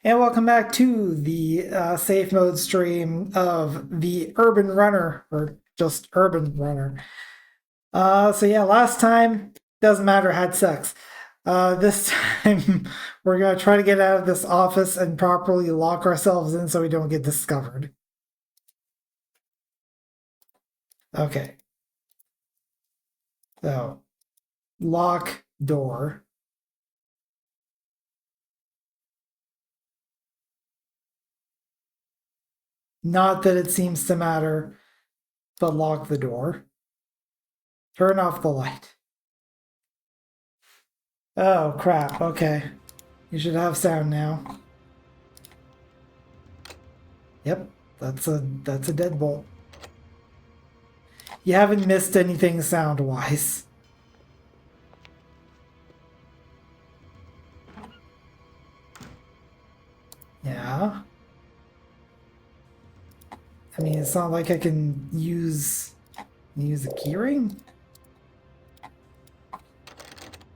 And welcome back to the safe mode stream of the Urban Runner, or just Urban Runner. So yeah, last time, doesn't matter, had sex. This time, we're going to try to get out of this office and properly lock ourselves in so we don't get discovered. Okay. So, lock door. Not that it seems to matter, but lock the door. Turn off the light. Oh, crap. Okay. You should have sound now. Yep, that's a deadbolt. You haven't missed anything sound-wise. Yeah. I mean, it's not like I can use the keyring.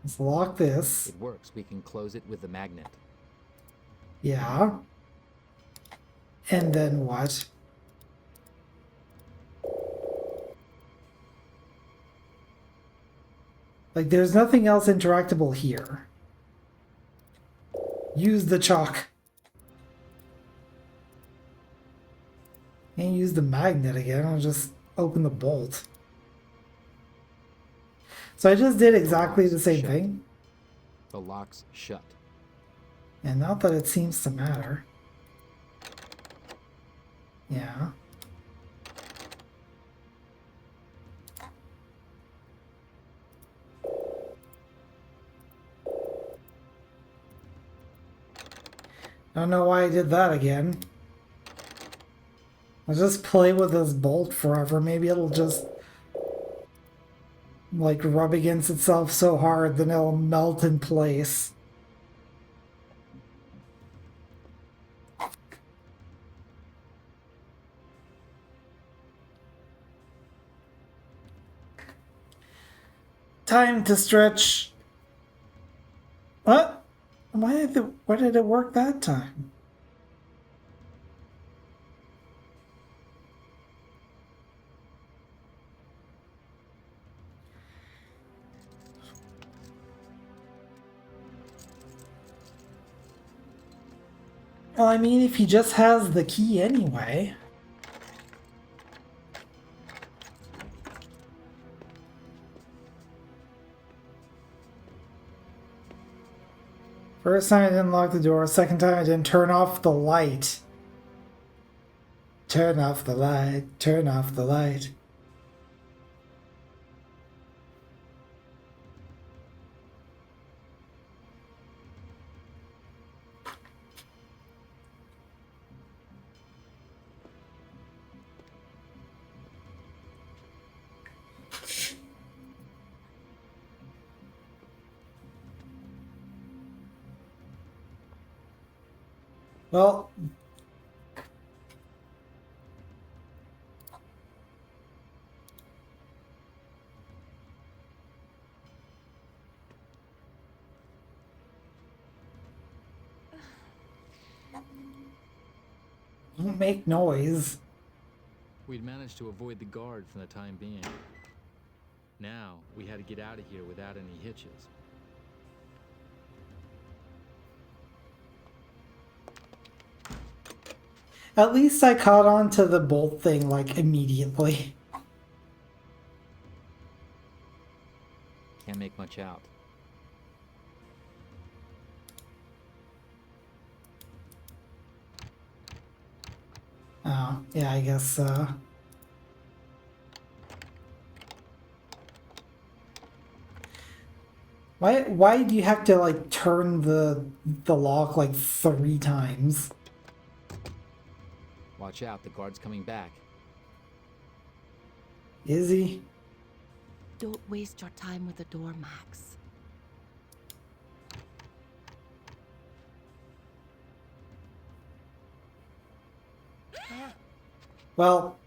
Let's lock this. It works. We can close it with the magnet. Yeah. And then what? Like, there's nothing else interactable here. Use the chalk. Can't use the magnet again. I'll just open the bolt. So I just did exactly the same thing. The lock's shut. And not that it seems to matter. Yeah. I don't know why I did that again. I'll just play with this bolt forever. Maybe it'll just like rub against itself so hard then it'll melt in place. Time to stretch. What? Why did it work that time? Well, I mean, if he just has the key anyway. First time I didn't lock the door, second time I didn't turn off the light. Turn off the light, turn off the light. Well, don't make noise. We'd managed to avoid the guard for the time being. Now, we had to get out of here without any hitches. At least I caught on to the bolt thing, like, immediately. Can't make much out. Oh, yeah, I guess, Why do you have to, like, turn the lock, like, 3 times? Watch out, the guard's coming back. Is he? Don't waste your time with the door, Max. Well...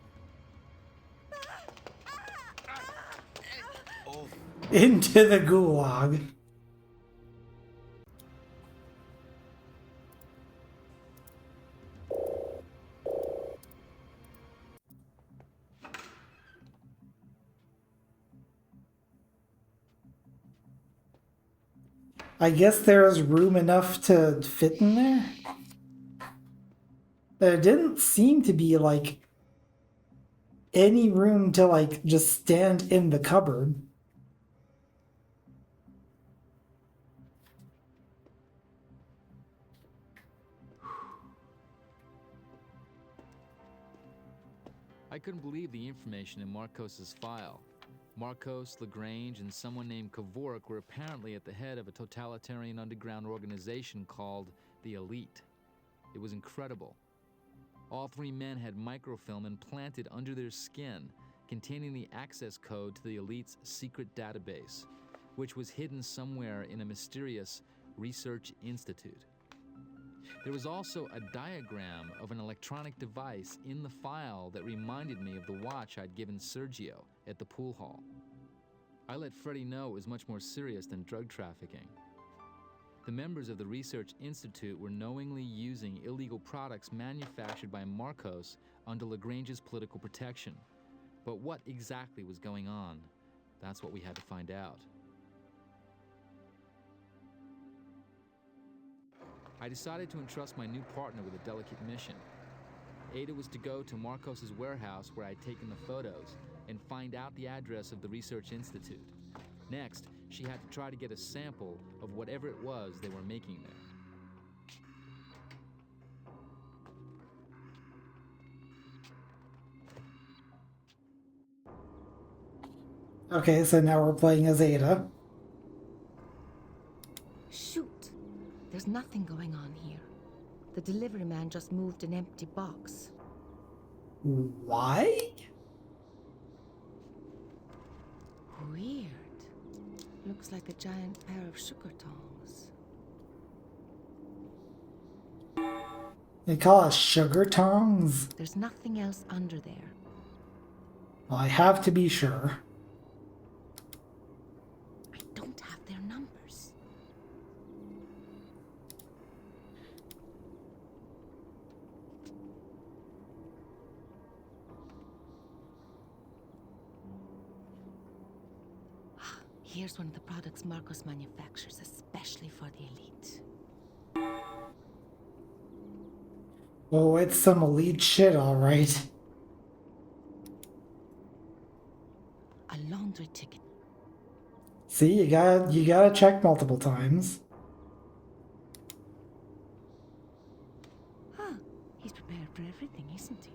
Into the gulag. I guess there's room enough to fit in there. There didn't seem to be like any room to like just stand in the cupboard. I couldn't believe the information in Marcos's file. Marcos, Lagrange, and someone named Kevork were apparently at the head of a totalitarian underground organization called the Elite. It was incredible. All three men had microfilm implanted under their skin, containing the access code to the Elite's secret database, which was hidden somewhere in a mysterious research institute. There was also a diagram of an electronic device in the file that reminded me of the watch I'd given Sergio at the pool hall. I let Freddie know it was much more serious than drug trafficking. The members of the Research Institute were knowingly using illegal products manufactured by Marcos under Lagrange's political protection. But what exactly was going on? That's what we had to find out. I decided to entrust my new partner with a delicate mission. Ada was to go to Marcos's warehouse where I'd taken the photos and find out the address of the Research Institute. Next, she had to try to get a sample of whatever it was they were making there. Okay, so now we're playing as Ada. Shoot! There's nothing going on here. The delivery man just moved an empty box. Why? Weird. Looks like a giant pair of sugar tongs. They call us sugar tongs? There's nothing else under there. Well, I have to be sure. I don't have their numbers. Here's one of the products Marcos manufactures, especially for the Elite. Oh, it's some elite shit, all right. A laundry ticket. See, you gotta check multiple times. Huh. He's prepared for everything, isn't he?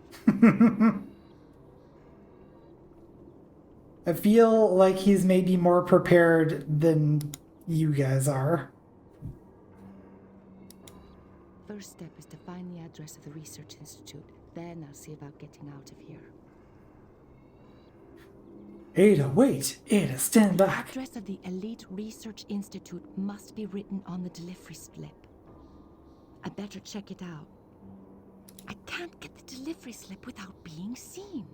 I feel like he's maybe more prepared than you guys are. First step is to find the address of the Research Institute. Then I'll see about getting out of here. Ada, wait! Ada, stand The back! address of the Elite Research Institute must be written on the delivery slip. I better check it out. I can't get the delivery slip without being seen.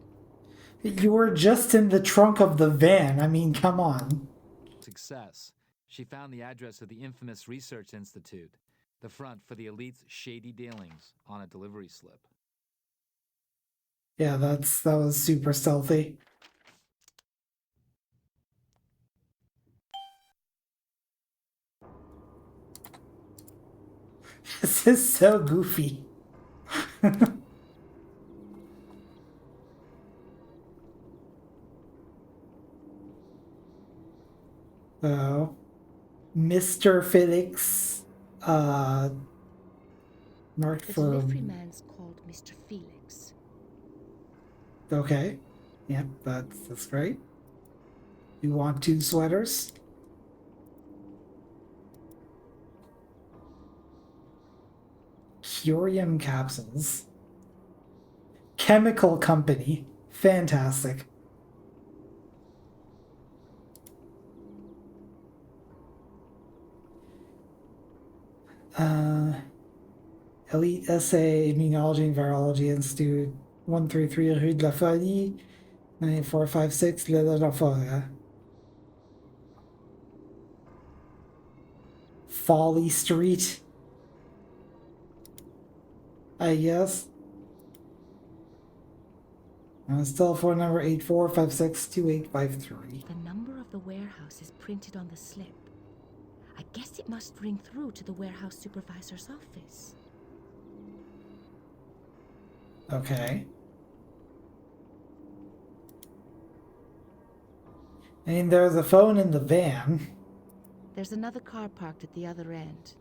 You were just in the trunk of the van. I mean, come on. Success. She found the address of the infamous Research Institute, the front for the Elite's shady dealings, on a delivery slip. Yeah, that was super stealthy. This is so goofy. So, Mr. Felix, marked The for... delivery man's called Mr. Felix. Okay. Yep, that's great. You want 2 sweaters? Curium capsules. Chemical company. Fantastic. Elite SA Immunology and Virology Institute, 133 Rue de la Folie, 9456 Le de la Forêt. Folly Street, I guess. Still phone number 84562853. The number of the warehouse is printed on the slip. I guess it must ring through to the warehouse supervisor's office. Okay. I mean, there's a phone in the van. There's another car parked at the other end.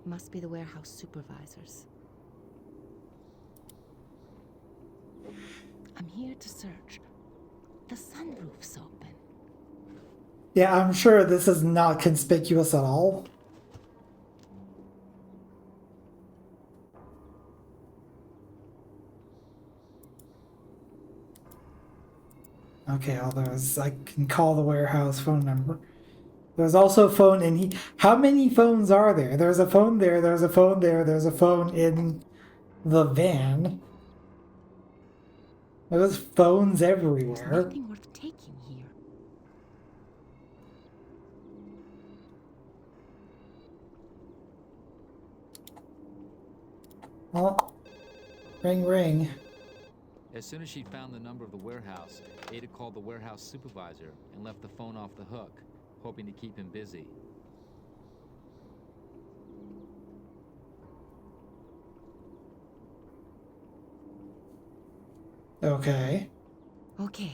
Must be the warehouse supervisor's. I'm here to search. The sunroof's open. Yeah, I'm sure this is not conspicuous at all. Okay, well, I can call the warehouse phone number. There's also a phone in here. How many phones are there? There's a phone there, there's a phone there, there's a phone in the van. There's phones There's everywhere. nothing worth taking here. Well, ring ring. As soon as she'd found the number of the warehouse, Ada called the warehouse supervisor and left the phone off the hook, hoping to keep him busy. Okay. Okay,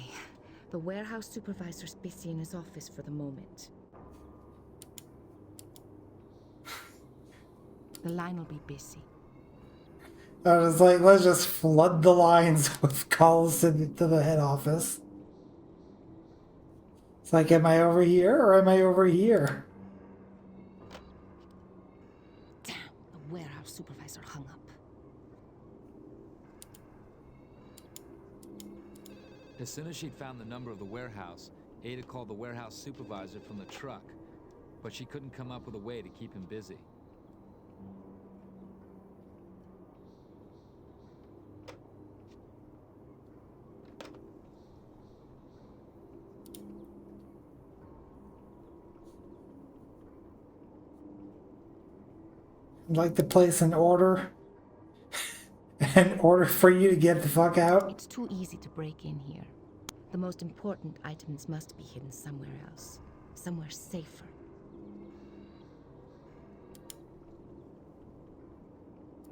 the warehouse supervisor's busy in his office for the moment. The line will be busy. I was like, let's just flood the lines with calls to the head office. It's like, am I over here or am I over here? Damn, the warehouse supervisor hung up. As soon as she'd found the number of the warehouse, Ada called the warehouse supervisor from the truck, but she couldn't come up with a way to keep him busy. I'd like to place an order. An order for you to get the fuck out. It's too easy to break in here. The most important items must be hidden somewhere else. Somewhere safer.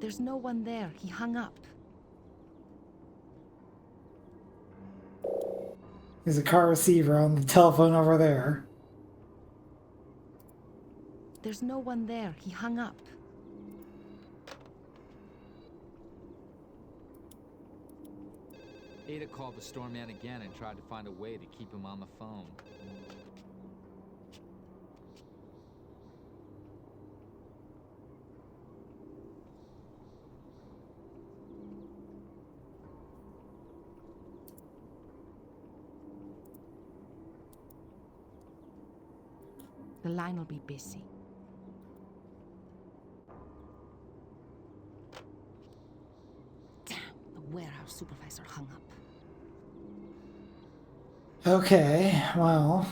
There's no one there. He hung up. There's a car receiver on the telephone over there. There's no one there. He hung up. Ada called the store man again and tried to find a way to keep him on the phone. The line will be busy. Damn, the warehouse supervisor hung up. Okay, well.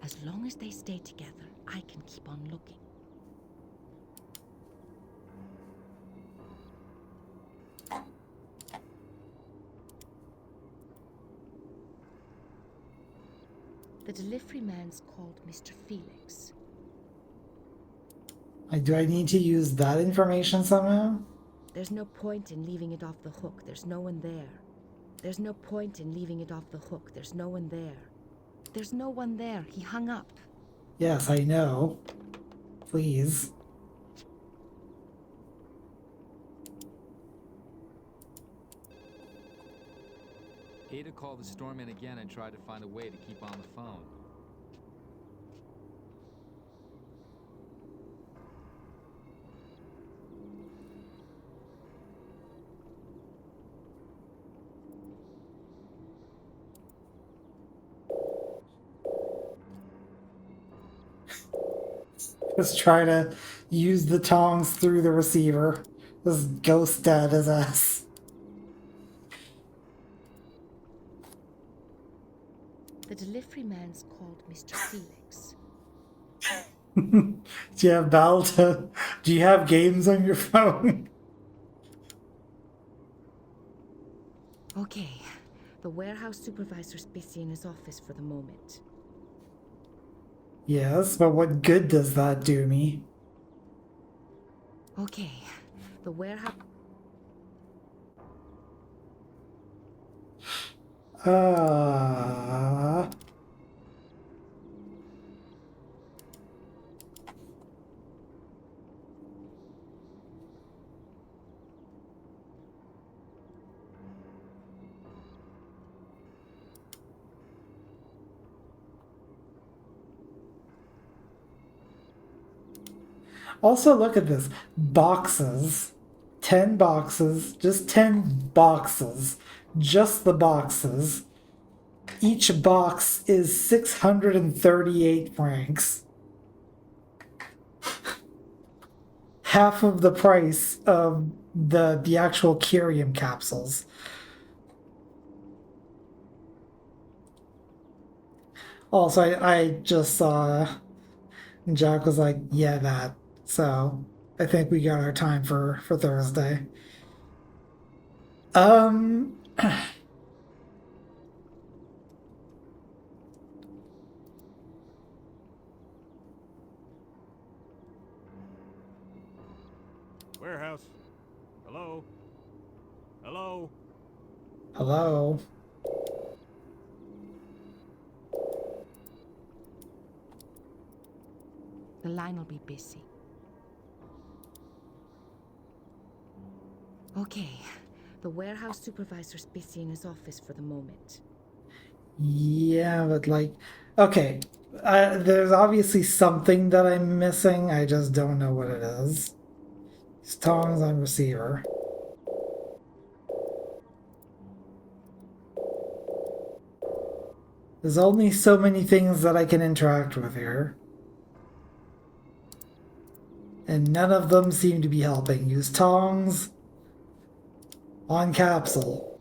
As long as they stay together, I can keep on looking. The delivery man's called Mr. Felix. Do I need to use that information somehow? There's no point in leaving it off the hook. There's no one there. There's no point in leaving it off the hook. There's no one there. There's no one there. He hung up. Yes, I know. Please. Ada called the store man again and tried to find a way to keep on the phone. Just try to use the tongs through the receiver. Just ghost dad his ass. The delivery man's called Mr. Felix. Do you have Balta? Do you have games on your phone? Okay, the warehouse supervisor's busy in his office for the moment. Yes, but what good does that do me? Okay, the warehouse. Uh, Also, look at this. Boxes. 10 boxes. Just 10 boxes. Just the boxes. Each box is 638 francs. Half of the price of the actual curium capsules. Also, I just saw Jack was like, yeah, that. So I think we got our time for Thursday. Um, Warehouse. Hello? Hello? hello. The line will be busy. Okay, the warehouse supervisor's busy in his office for the moment. Yeah, but like, okay, there's obviously something that I'm missing. I just don't know what it is. It's tongs on receiver. There's only so many things that I can interact with here. And none of them seem to be helping. Use tongs on capsule.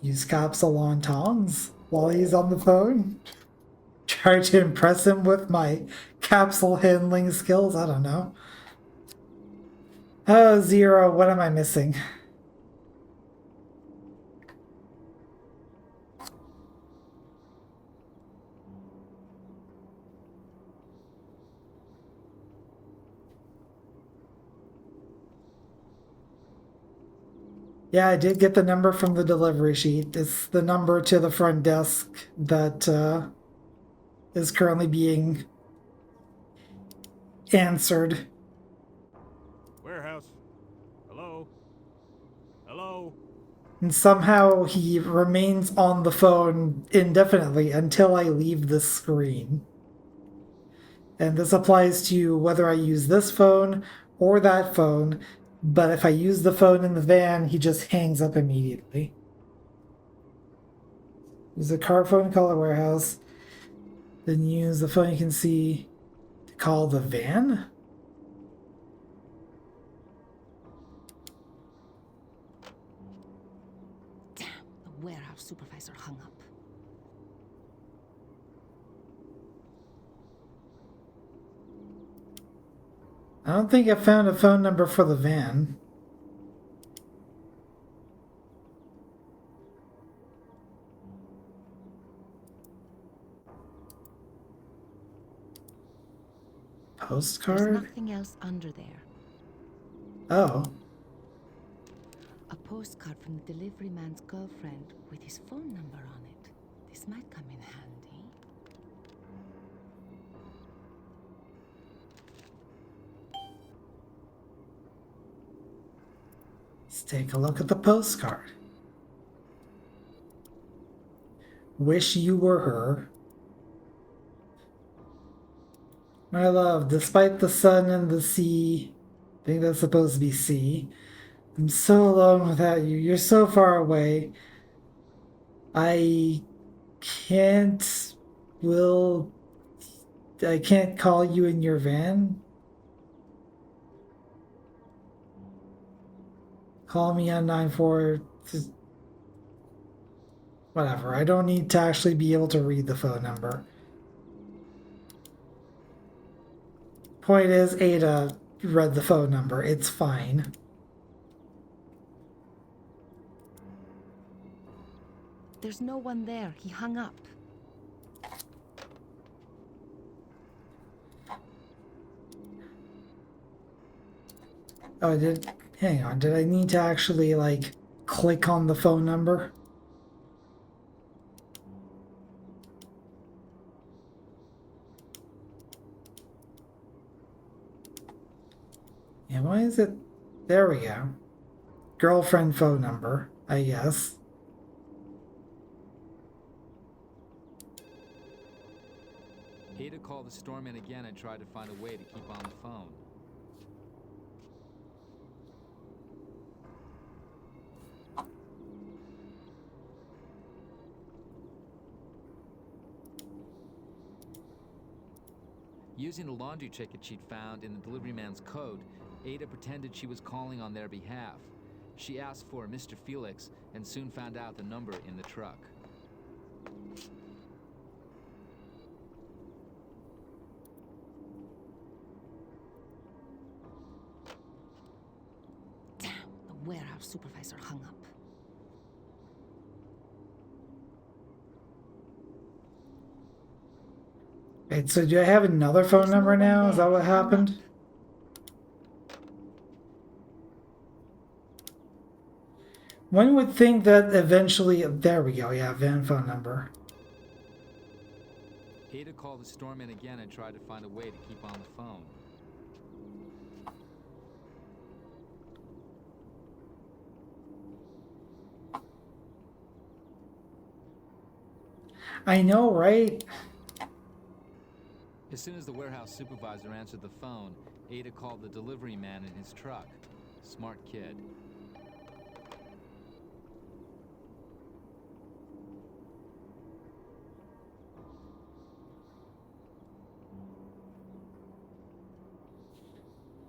Use capsule on tongs while he's on the phone. Try to impress him with my capsule handling skills. I don't know. Oh, Zero, what am I missing? Yeah, I did get the number from the delivery sheet. It's the number to the front desk that is currently being answered. Warehouse. Hello? Hello? And somehow he remains on the phone indefinitely until I leave the screen. And this applies to whether I use this phone or that phone. But if I use the phone in the van, he just hangs up immediately. Use a car phone, call a warehouse. Then use the phone you can see to call the van. Damn, the warehouse supervisor hung up. I don't think I found a phone number for the van. There's Postcard? nothing else under there. Oh. A postcard from the delivery man's girlfriend with his phone number on it. This might come in handy. Let's take a look at the postcard. Wish you were her. My love, despite the sun and the sea, I think that's supposed to be sea. I'm so alone without you. You're so far away. I can't, will, I can't call you in your van. Call me on 94. Whatever. I don't need to actually be able to read the phone number. Point is, Ada read the phone number. It's fine. There's no one there. He hung up. Oh, hang on, did I need to actually, like, click on the phone number? And why is it? There we go. Girlfriend phone number, I guess. Ada called the storeman again and tried to find a way to keep on the phone. Using a laundry ticket she'd found in the delivery man's coat, Ada pretended she was calling on their behalf. She asked for Mr. Felix and soon found out the number in the truck. Damn, the warehouse supervisor hung up. Wait, so do I have another phone There's no number one now? Is there. that what Hung up. happened? One would think that eventually, there we go, yeah, van phone number. Ada called the storeman again and tried to find a way to keep on the phone. I know, right? As soon as the warehouse supervisor answered the phone, Ada called the delivery man in his truck. Smart kid.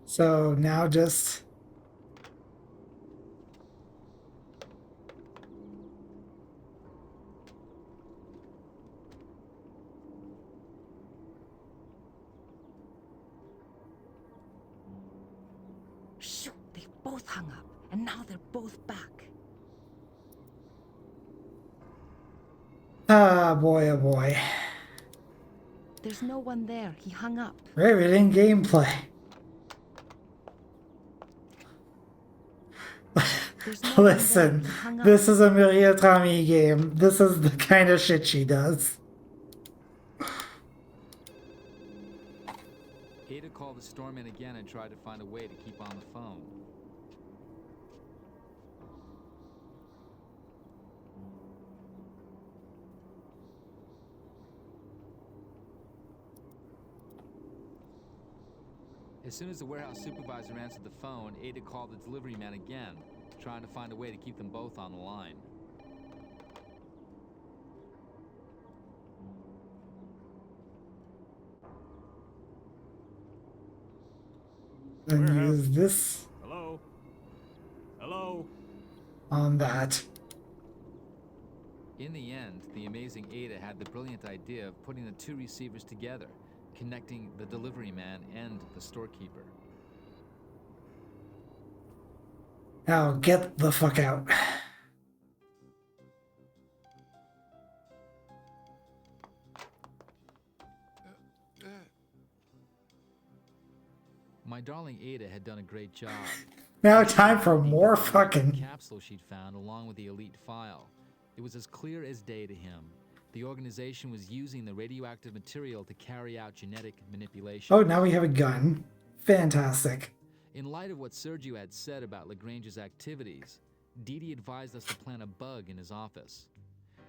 So now just... Shoot, they both hung up, and now they're both back. Ah, boy, oh boy. There's no one there. He hung up. Riveting gameplay. There's no one there. Listen, He hung up. this is a Muriel Tramis game. This is the kind of shit she does. Ada called the storeman again and tried to find a way to keep on the phone. As soon as the warehouse supervisor answered the phone, Ada called the delivery man again, trying to find a way to keep them both on the line. And Warehouse. use this Hello? Hello? on that. In the end, the amazing Ada had the brilliant idea of putting the two receivers together, connecting the delivery man and the storekeeper. Now get the fuck out. My darling Ada had done a great job. Now time for more The fucking... capsule she'd found along with the elite file. It was as clear as day to him. The organization was using the radioactive material to carry out genetic manipulation. Oh, now we have a gun. Fantastic. In light of what Sergio had said about Lagrange's activities, Didi advised us to plant a bug in his office.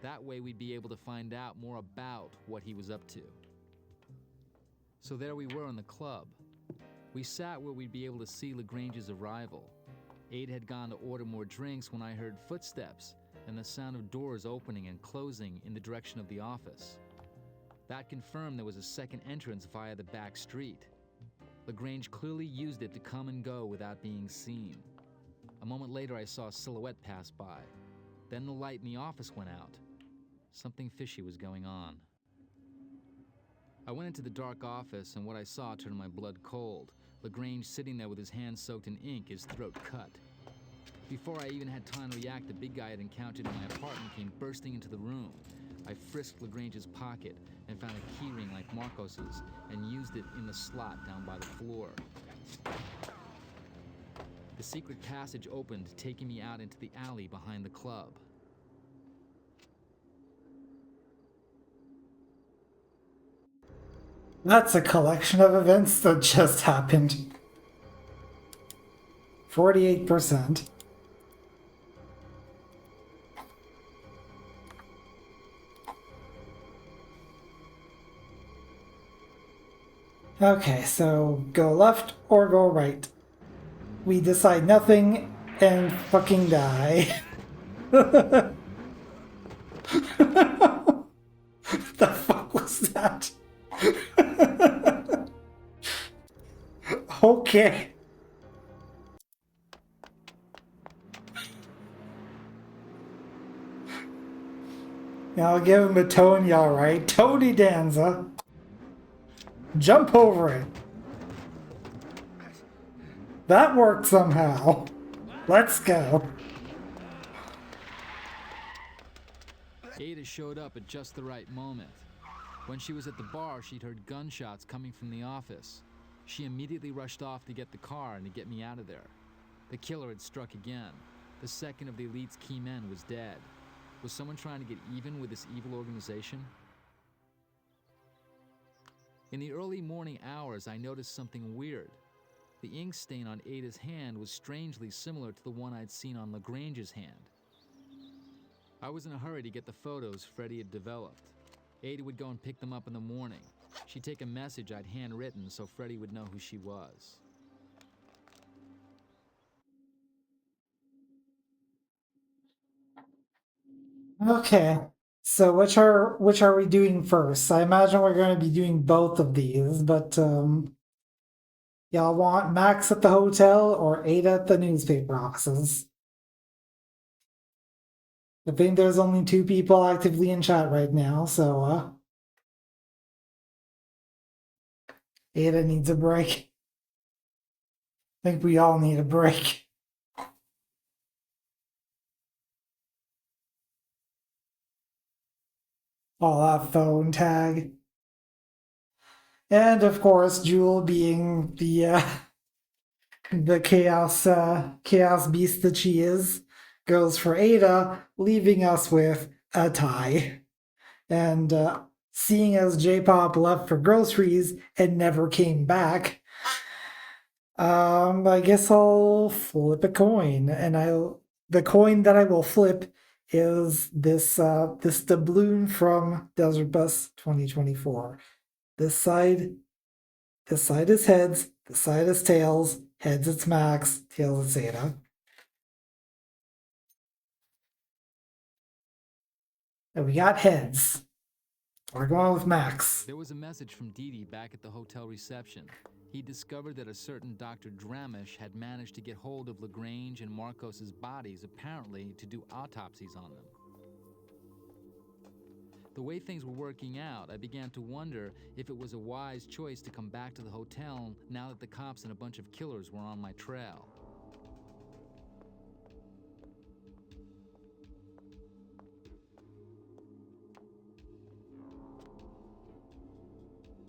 That way we'd be able to find out more about what he was up to. So there we were in the club. We sat where we'd be able to see Lagrange's arrival. Ada had gone to order more drinks when I heard footsteps and the sound of doors opening and closing in the direction of the office. That confirmed there was a second entrance via the back street. Lagrange clearly used it to come and go without being seen. A moment later, I saw a silhouette pass by. Then the light in the office went out. Something fishy was going on. I went into the dark office, and what I saw turned my blood cold. Lagrange sitting there with his hands soaked in ink, his throat cut. Before I even had time to react, the big guy I had encountered in my apartment came bursting into the room. I frisked Lagrange's pocket and found a keyring like Marcos's and used it in the slot down by the floor. The secret passage opened, taking me out into the alley behind the club. That's a collection of events that just happened. 48%. Okay, so go left or go right. We decide nothing and fucking die. The fuck was that? Okay. Now I'll give him a Tony, alright. Tony Danza. Jump over it. That worked somehow. Let's go. Ada showed up at just the right moment. When she was at the bar, she'd heard gunshots coming from the office. She immediately rushed off to get the car and to get me out of there. The killer had struck again. The second of the elite's key men was dead. Was someone trying to get even with this evil organization? In the early morning hours, I noticed something weird. The ink stain on Ada's hand was strangely similar to the one I'd seen on LaGrange's hand. I was in a hurry to get the photos Freddie had developed. Ada would go and pick them up in the morning. She'd take a message I'd handwritten so Freddie would know who she was. Okay. So which are we doing first? I imagine we're going to be doing both of these, but y'all want Max at the hotel or Ada at the newspaper offices? I think there's only 2 people actively in chat right now, so Ada needs a break. I think we all need a break. All that phone tag. And of course, Jewel being the chaos beast that she is, goes for Ada, leaving us with a tie. And seeing as J-Pop left for groceries and never came back, I guess I'll flip a coin, and the coin that I will flip is this doubloon from Desert Bus 2024. This side is heads, this side is tails. Heads it's Max, tails it's Ada. And we got heads. We're going with Max. There was a message from Didi back at the hotel reception. He discovered that a certain Dr. Dramish had managed to get hold of LaGrange and Marcos's bodies, apparently to do autopsies on them. The way things were working out, I began to wonder if it was a wise choice to come back to the hotel now that the cops and a bunch of killers were on my trail.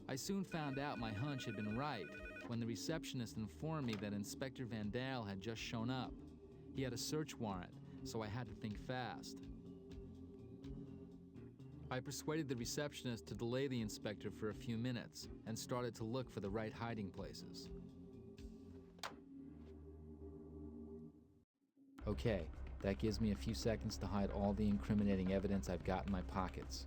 I soon found out my hunch had been right when the receptionist informed me that Inspector Vandale had just shown up. He had a search warrant, so I had to think fast. I persuaded the receptionist to delay the inspector for a few minutes and started to look for the right hiding places. Okay, that gives me a few seconds to hide all the incriminating evidence I've got in my pockets.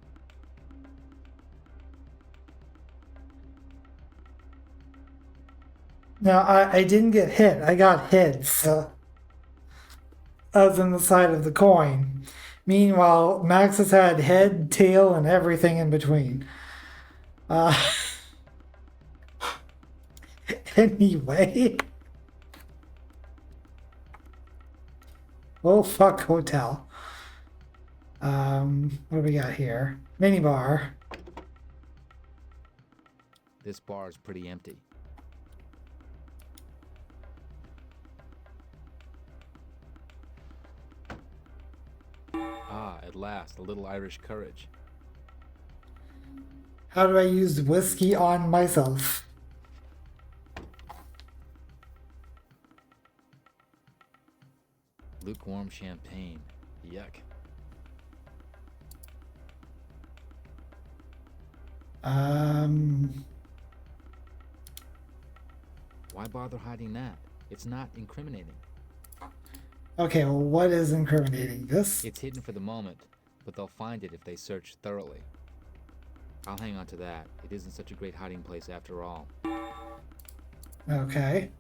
Now, I didn't get hit. I got heads. As in the side of the coin. Meanwhile, Max has had head, tail, and everything in between. Anyway. Oh, fuck hotel. What do we got here? Mini bar. This bar is pretty empty. Ah, at last, a little Irish courage. How do I use whiskey on myself? Lukewarm champagne. Yuck. Why bother hiding that? It's not incriminating. Okay, well, what is incriminating? This? It's hidden for the moment, but they'll find it if they search thoroughly. I'll hang on to that. It isn't such a great hiding place after all. Okay.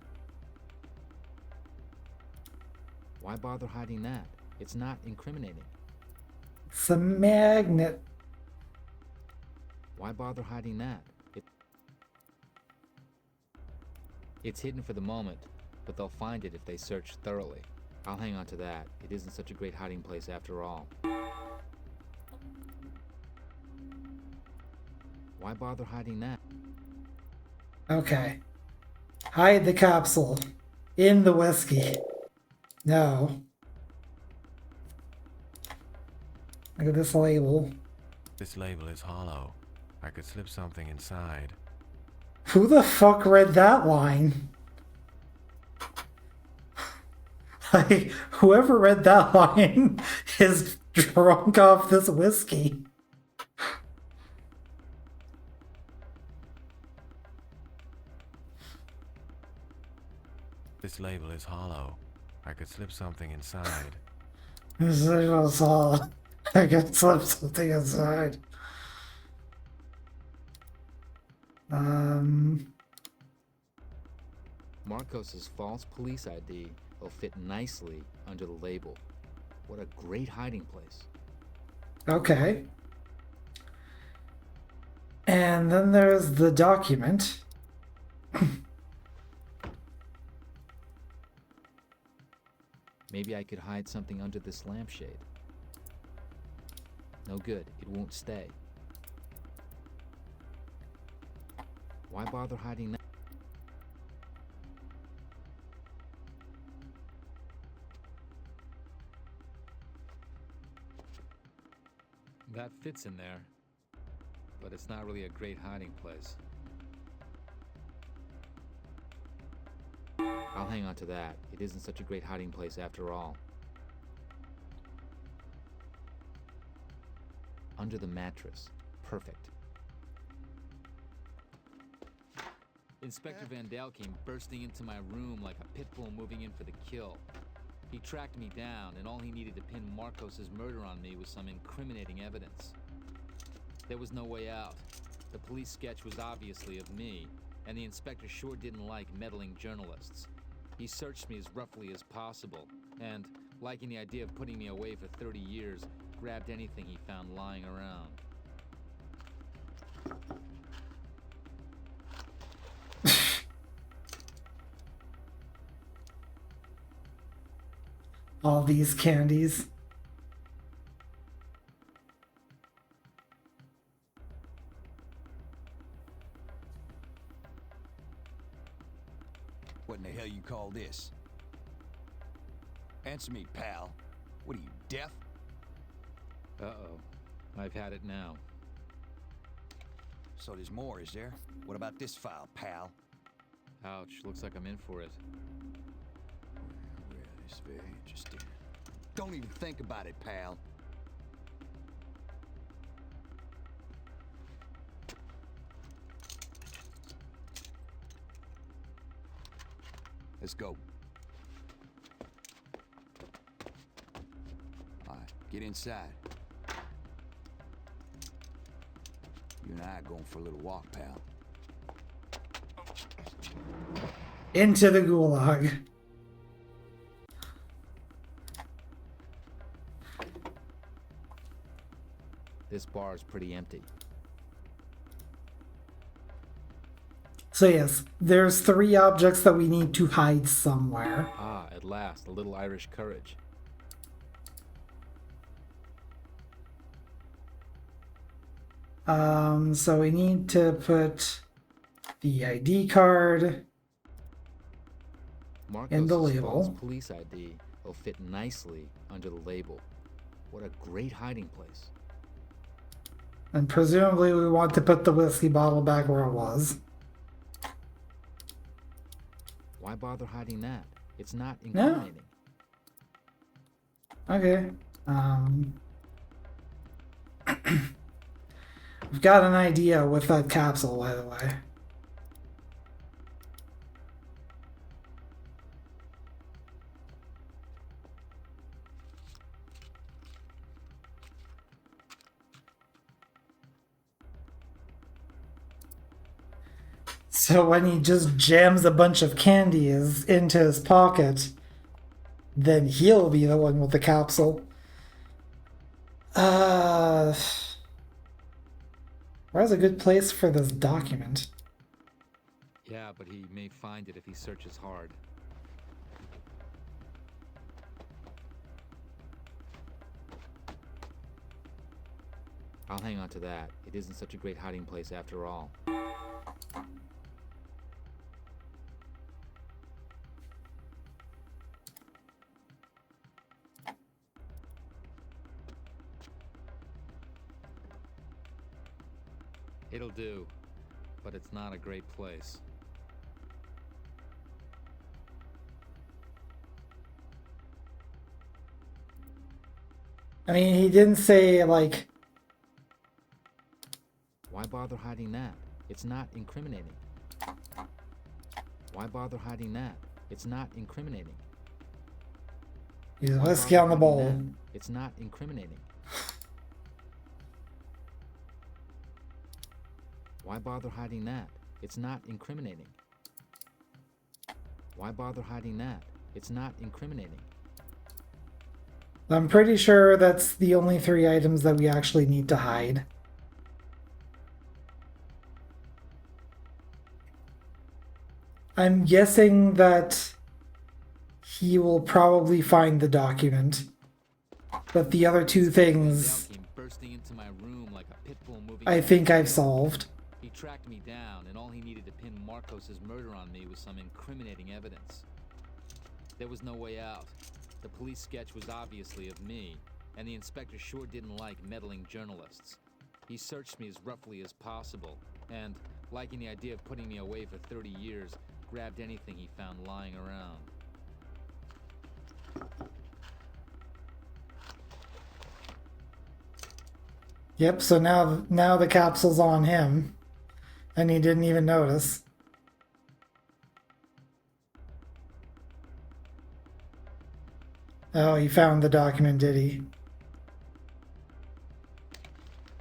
Why bother hiding that? It's not incriminating. It's a magnet. Why bother hiding that? It's hidden for the moment, but they'll find it if they search thoroughly. I'll hang on to that. It isn't such a great hiding place after all. Why bother hiding that? Okay. Hide the capsule in the whiskey. No. Look at this label. This label is hollow. I could slip something inside. Who the fuck read that line? Like, whoever read that line is drunk off this whiskey. This label is hollow. I could slip something inside. This is all. I can slip something inside. Marcos's false police ID will fit nicely under the label. What a great hiding place. Okay. And then there's the document. Maybe I could hide something under this lampshade. No good, it won't stay. Why bother hiding that? That fits in there, but it's not really a great hiding place. I'll hang on to that. It isn't such a great hiding place after all. Under the mattress. Perfect. Inspector Van Dale came bursting into my room like a pit bull moving in for the kill. He tracked me down, and all he needed to pin Marcos's murder on me was some incriminating evidence. There was no way out. The police sketch was obviously of me, and the inspector sure didn't like meddling journalists. He searched me as roughly as possible, and, liking the idea of putting me away for 30 years, grabbed anything he found lying around. All these candies. What in the hell you call this? Answer me, pal. What are you, deaf? Uh-oh. I've had it now. So there's more, is there? What about this file, pal? Ouch, looks like I'm in for it. Well, it's very interesting. Don't even think about it, pal. Let's go. All right, get inside. You and I are going for a little walk, pal. Into the gulag. This bar is pretty empty. So yes, there's 3 objects that we need to hide somewhere. Ah, at last, a little Irish courage. So we need to put the ID card in the Marcos's label. false police ID will fit nicely under the label. What a great hiding place. And presumably we want to put the whiskey bottle back where it was. Why bother hiding that? It's not incriminating. Okay. I've got an idea with that capsule, by the way. So when he just jams a bunch of candies into his pocket, then he'll be the one with the capsule. Where's a good place for this document? Yeah, but he may find it if he searches hard. I'll hang on to that. It isn't such a great hiding place after all. It'll do, but it's not a great place. I mean, he didn't say, like... Why bother hiding that? It's not incriminating. Why bother hiding that? It's not incriminating. He's Why whiskey bother on the hiding bowl. that? It's not incriminating. Why bother hiding that? It's not incriminating. Why bother hiding that? It's not incriminating. I'm pretty sure that's the only 3 items that we actually need to hide. I'm guessing that he will probably find the document. But the other 2 things Came bursting into my room like a pit bull moving I think I've solved. He tracked me down, and all he needed to pin Marcos's murder on me was some incriminating evidence. There was no way out. The police sketch was obviously of me, and the inspector sure didn't like meddling journalists. He searched me as roughly as possible, and, liking the idea of putting me away for 30 years, grabbed anything he found lying around. Yep, so now the capsule's on him. And he didn't even notice. Oh, he found the document, did he?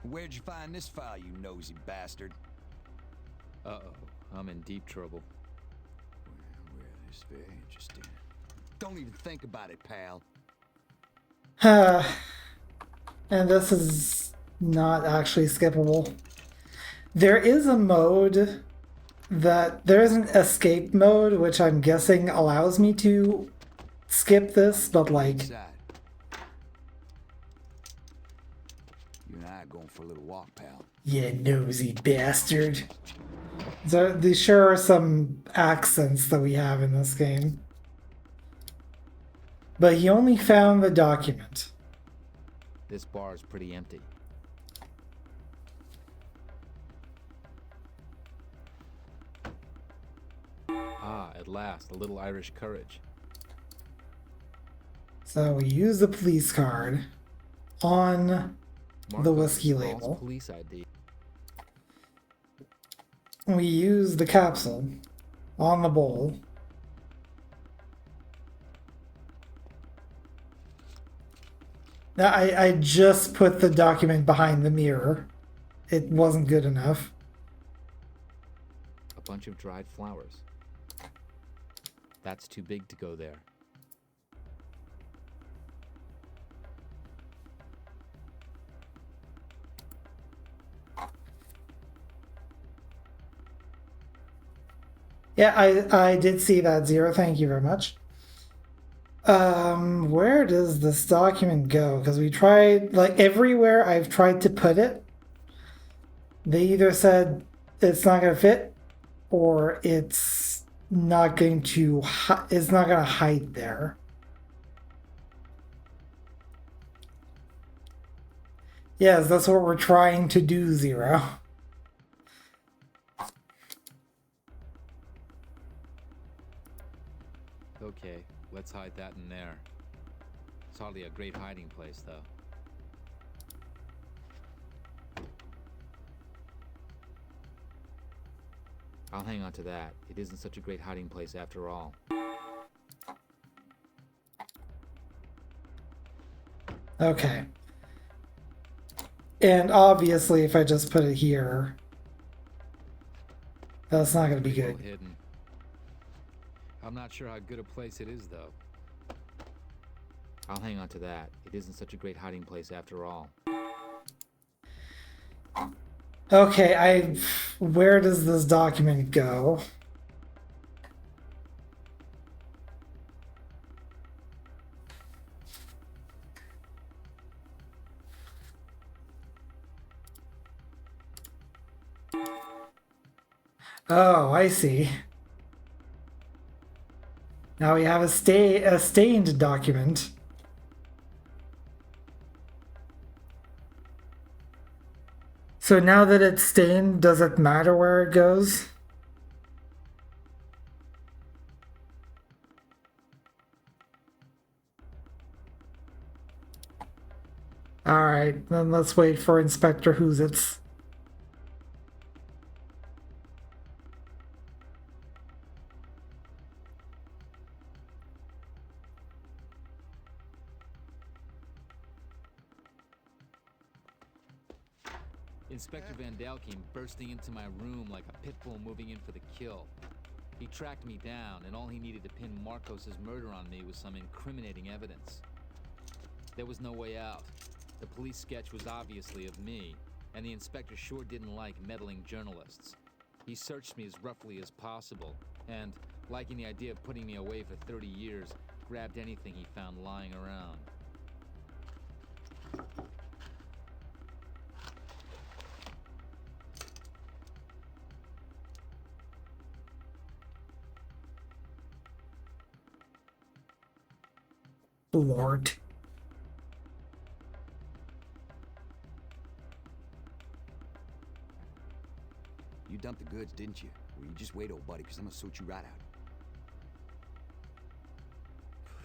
Where'd you find this file, you nosy bastard? Uh-oh, I'm in deep trouble. Well, this is very interesting. Don't even think about it, pal. And this is not actually skippable. There is a mode that there's an escape mode, which I'm guessing allows me to skip this, but like, Inside. You and I are going for a little walk, pal. you nosy bastard. So there sure are some accents that we have in this game. But he only found the document. This bar is pretty empty. Ah, at last, a little Irish courage. So we use the police card on the Marcos's whiskey false label. Police ID. We use the capsule on the bowl. Now, I just put the document behind the mirror. It wasn't good enough. A bunch of dried flowers. That's too big to go there. Yeah, I did see that, Zero. Thank you very much. Where does this document go? Because we tried, like, everywhere I've tried to put it, they either said it's not going to fit or it's not going to hide there. Yes, that's what we're trying to do, Zero. Okay, let's hide that in there. It's hardly a great hiding place, though. I'll hang on to that. It isn't such a great hiding place after all. Okay. And obviously, if I just put it here, that's not going to be Pretty well good. hidden. I'm not sure how good a place it is, though. I'll hang on to that. It isn't such a great hiding place after all. Okay, where does this document go? Oh, I see. Now we have a stained document. So now that it's stained, does it matter where it goes? Alright, then let's wait for Inspector Whoozits. Inspector Van Dale came bursting into my room like a pit bull moving in for the kill. He tracked me down, and all he needed to pin Marcos' murder on me was some incriminating evidence. There was no way out. The police sketch was obviously of me, and the inspector sure didn't like meddling journalists. He searched me as roughly as possible, and, liking the idea of putting me away for 30 years, grabbed anything he found lying around. Lord. You dumped the goods, didn't you? Well, you just wait, old buddy, because I'm gonna sort you right out.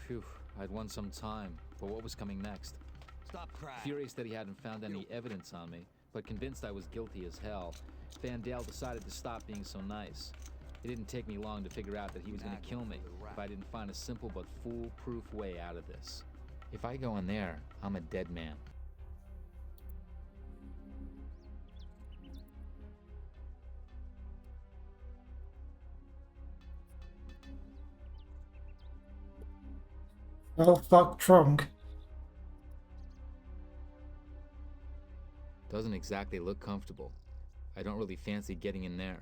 Phew, I'd won some time, but what was coming next? Stop crying. Furious that he hadn't found any evidence on me, but convinced I was guilty as hell, Van Dale decided to stop being so nice. It didn't take me long to figure out that he was going to kill me if I didn't find a simple but foolproof way out of this. If I go in there, I'm a dead man. Oh, fuck trunk. Doesn't exactly look comfortable. I don't really fancy getting in there.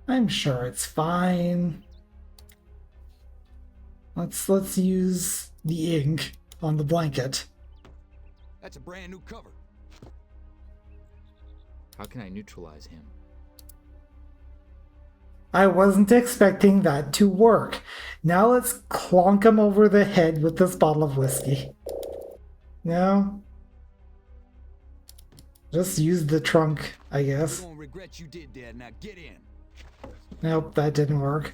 I'm sure it's fine. Let's use the ink on the blanket. That's a brand new cover. How can I neutralize him? I wasn't expecting that to work. Now let's clonk him over the head with this bottle of whiskey. No? Just use the trunk, I guess. You're gonna regret you did that. Now get in. Nope, that didn't work.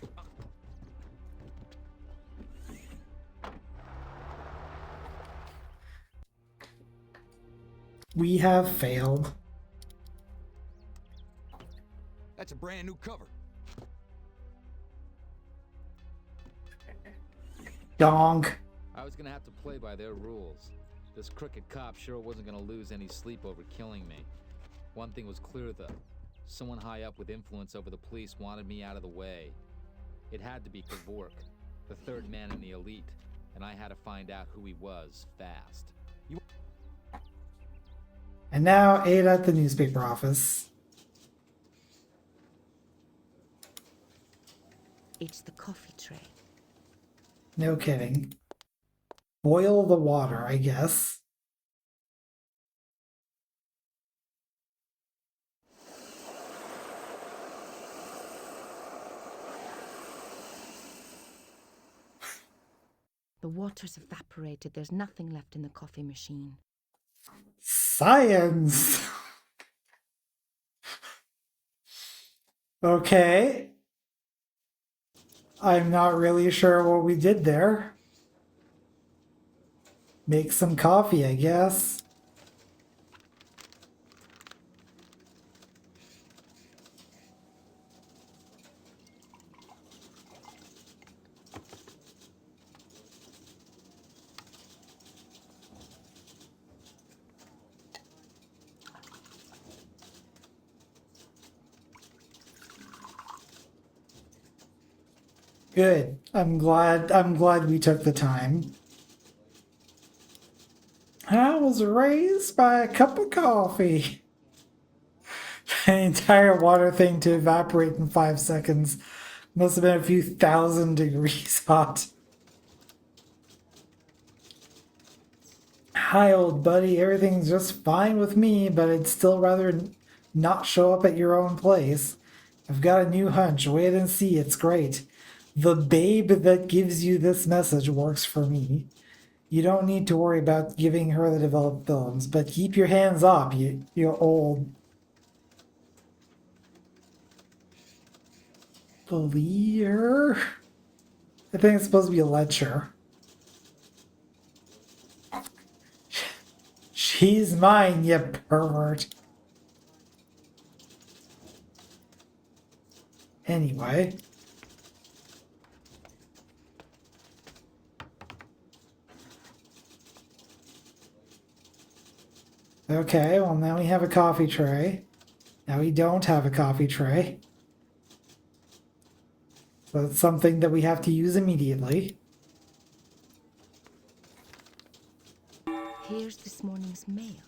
We have failed. That's a brand new cover. Dong. I was gonna have to play by their rules. This crooked cop sure wasn't gonna lose any sleep over killing me. One thing was clear, though. Someone high up with influence over the police wanted me out of the way. It had to be Kevork, the third man in the elite, and I had to find out who he was fast. And now Ada at the newspaper office. It's the coffee tray. No kidding. Boil the water, I guess. The water's evaporated. There's nothing left in the coffee machine. Science! Okay. I'm not really sure what we did there. make some coffee, I guess. Good. I'm glad we took the time. I was raised by a cup of coffee. An entire water thing to evaporate in 5 seconds. Must have been a few thousand degrees hot. Hi, old buddy. Everything's just fine with me, but I'd still rather not show up at your own place. I've got a new hunch. Wait and see. It's great. The babe that gives you this message works for me. You don't need to worry about giving her the developed films, but keep your hands up, you old believer. I think it's supposed to be a lecture. She's mine, you pervert. Anyway. Okay, well now we have a coffee tray. Now we don't have a coffee tray. So it's something that we have to use immediately. Here's this morning's mail.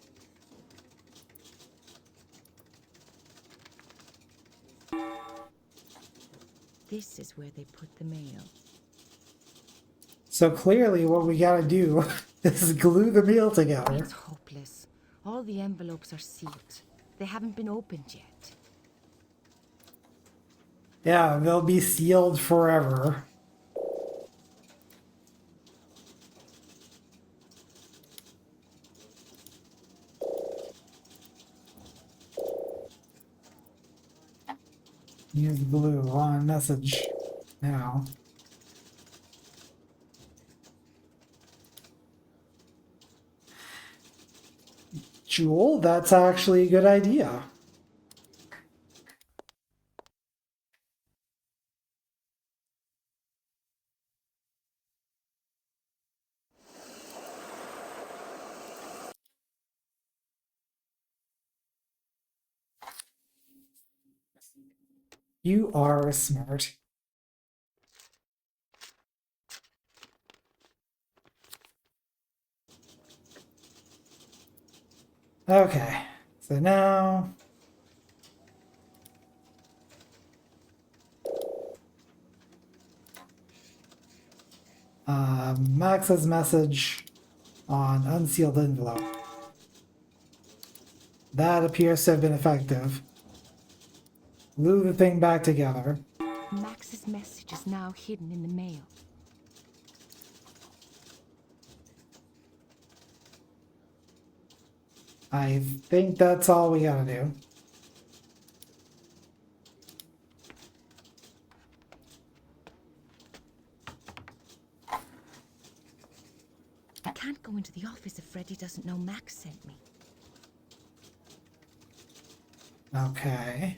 This is where they put the mail. So clearly what we gotta do is glue the meal together. It's hopeless. All the envelopes are sealed. They haven't been opened yet. Yeah, they'll be sealed forever. Use blue on message now. Jewel, that's actually a good idea. You are smart. Okay, so now Max's message on unsealed envelope. That appears to have been effective. Glue the thing back together. Max's message is now hidden in the mail. I think that's all we gotta do. I can't go into the office if Freddy doesn't know Max sent me. Okay.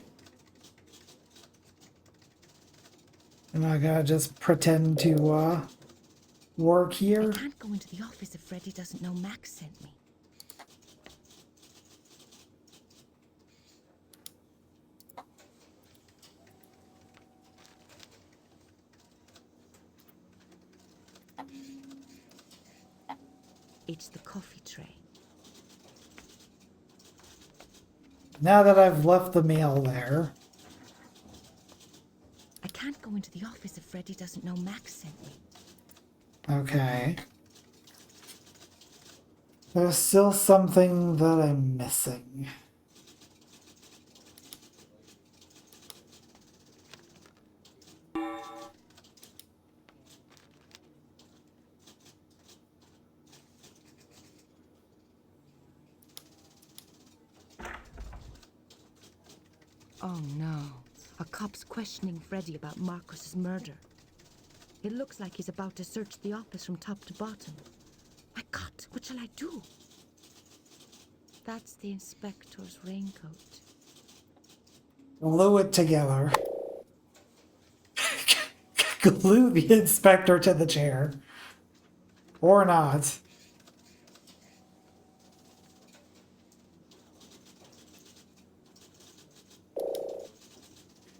Am I gonna just pretend to work here? I can't go into the office if Freddy doesn't know Max sent me. It's the coffee tray. Now that I've left the mail there. I can't go into the office if Freddy doesn't know Max sent me. Okay. There's still something that I'm missing. Oh no. A cop's questioning Freddy about Marcus's murder. It looks like he's about to search the office from top to bottom. My God, what shall I do? That's the inspector's raincoat. Glue it together. Glue the inspector to the chair. Or not.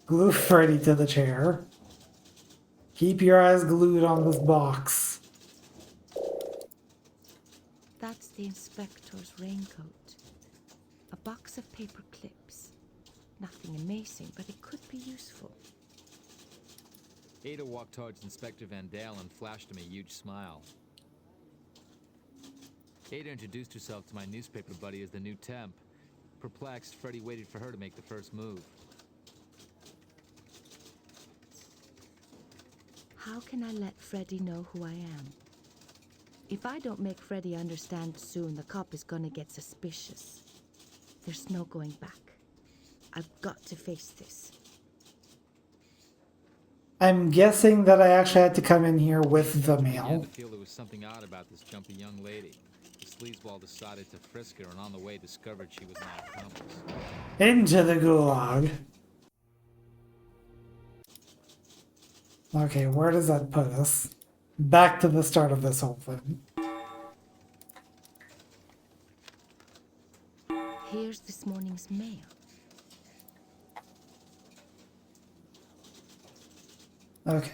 Glue Freddy to the chair. Keep your eyes glued on this box. That's the inspector's raincoat. A box of paper clips. Nothing amazing, but it could be useful. Ada walked towards Inspector Van Dale and flashed him a huge smile. Ada introduced herself to my newspaper buddy as the new temp. Perplexed, Freddy waited for her to make the first move. How can I let Freddy know who I am? If I don't make Freddy understand soon, the cop is gonna get suspicious. There's no going back. I've got to face this. I'm guessing that I actually had to come in here with the I began mail. to feel there was something odd about this jumpy young lady. The sleazeball decided to frisk her and on the way discovered she was my accomplice. Into the gulag. Okay, where does that put us? Back to the start of this whole thing. Here's this morning's mail. Okay.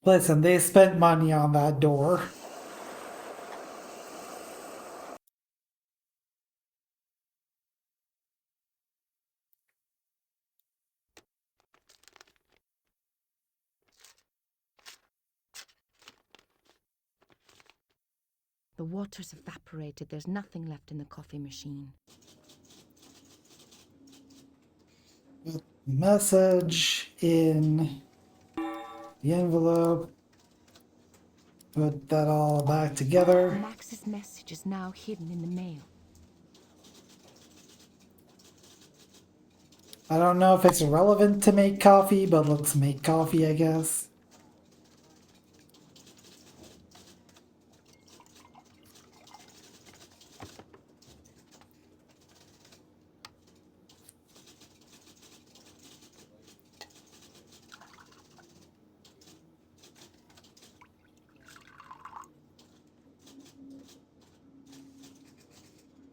Listen, they spent money on that door. The water's evaporated. There's nothing left in the coffee machine. Message in the envelope. Put that all back together. Max's message is now hidden in the mail. I don't know if it's relevant to make coffee, but let's make coffee, I guess.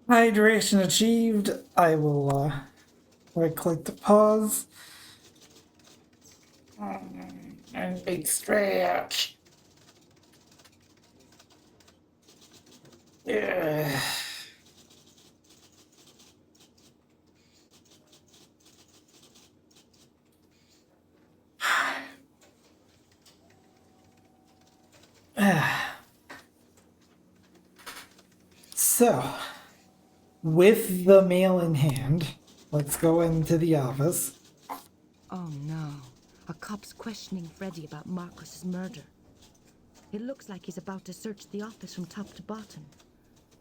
Hydration achieved. I will right click to pause. And big stretch. Yeah. So, with the mail in hand, let's go into the office. Oh no. A cop's questioning Freddy about Marcus's murder. It looks like he's about to search the office from top to bottom.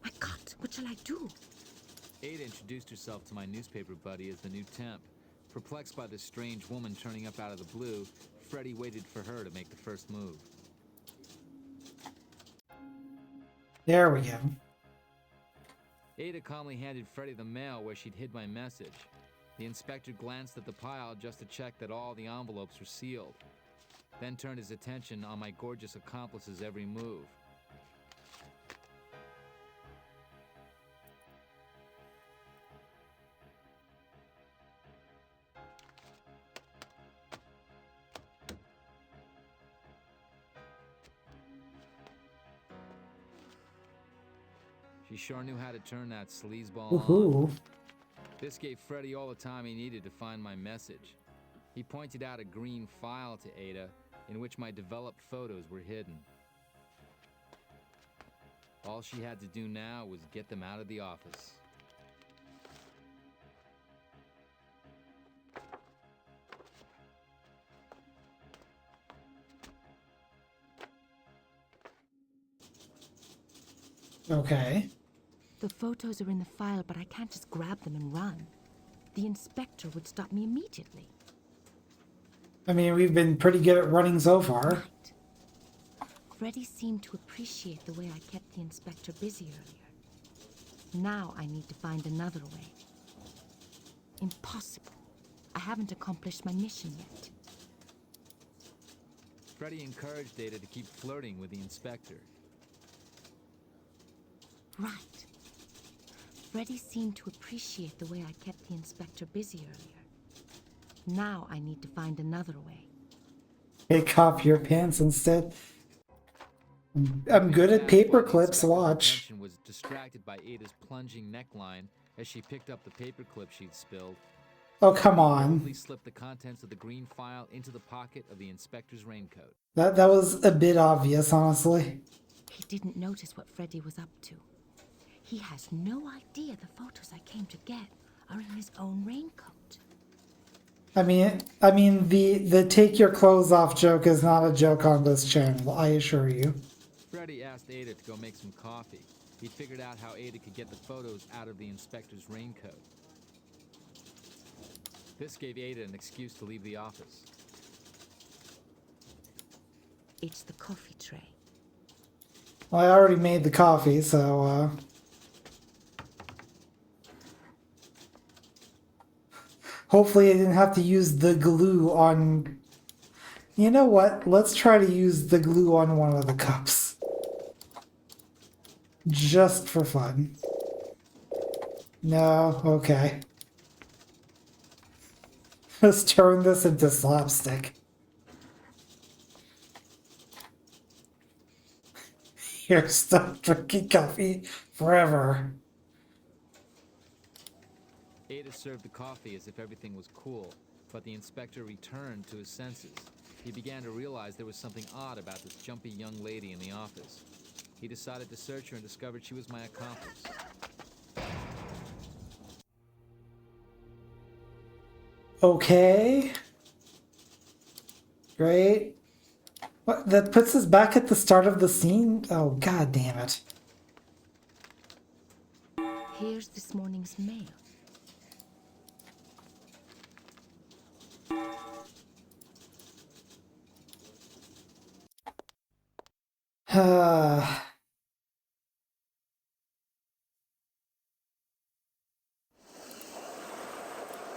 My God, what shall I do? Ada introduced herself to my newspaper buddy as the new temp. Perplexed by this strange woman turning up out of the blue, Freddy waited for her to make the first move. There we go. Ada calmly handed Freddy the mail where she'd hid my message. The inspector glanced at the pile just to check that all the envelopes were sealed, then turned his attention on my gorgeous accomplice's every move. She sure knew how to turn that sleazeball on. Woohoo. This gave Freddy all the time he needed to find my message. He pointed out a green file to Ada, in which my developed photos were hidden. All she had to do now was get them out of the office. Okay. The photos are in the file, but I can't just grab them and run. The inspector would stop me immediately. I mean, we've been pretty good at running so far. Right. Freddy seemed to appreciate the way I kept the inspector busy earlier. Now I need to find another way. Impossible. I haven't accomplished my mission yet. Freddy encouraged Ada to keep flirting with the inspector. Right. Freddy seemed to appreciate the way I kept the inspector busy earlier. Now I need to find another way. Take off your pants instead. I'm good at paper clips, watch. Attention was distracted by Ada's plunging neckline as she picked up the paperclip she'd spilled. Oh, come Boldly on. slipped the contents of the green file into the pocket of the inspector's raincoat. That was a bit obvious, honestly. He didn't notice what Freddy was up to. He has no idea the photos I came to get are in his own raincoat. I mean, the take your clothes off joke is not a joke on this channel, I assure you. Freddy asked Ada to go make some coffee. He figured out how Ada could get the photos out of the inspector's raincoat. This gave Ada an excuse to leave the office. It's the coffee tray. Well, I already made the coffee, so, hopefully I didn't have to use the glue on... You know what? Let's try to use the glue on one of the cups. Just for fun. No, okay. Let's turn this into slapstick. You're stuck drinking coffee forever. Ada served the coffee as if everything was cool, but the inspector returned to his senses. He began to realize there was something odd about this jumpy young lady in the office. He decided to search her and discovered she was my accomplice. Okay. Great. What, that puts us back at the start of the scene? Oh, god damn it. Here's this morning's mail.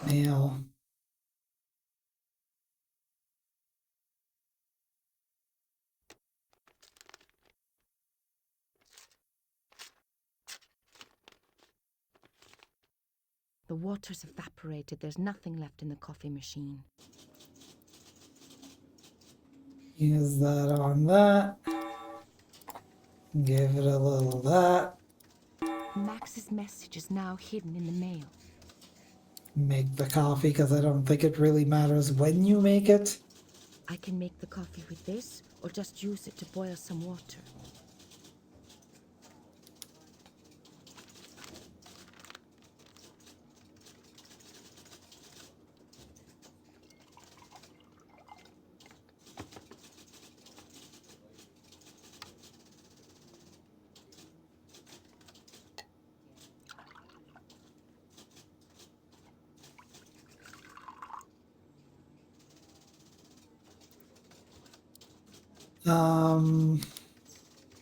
Mail. The water's evaporated. There's nothing left in the coffee machine. Use that on that. Give it a little of that. Max's message is now hidden in the mail. Make the coffee because I don't think it really matters when you make it. I can make the coffee with this, or just use it to boil some water.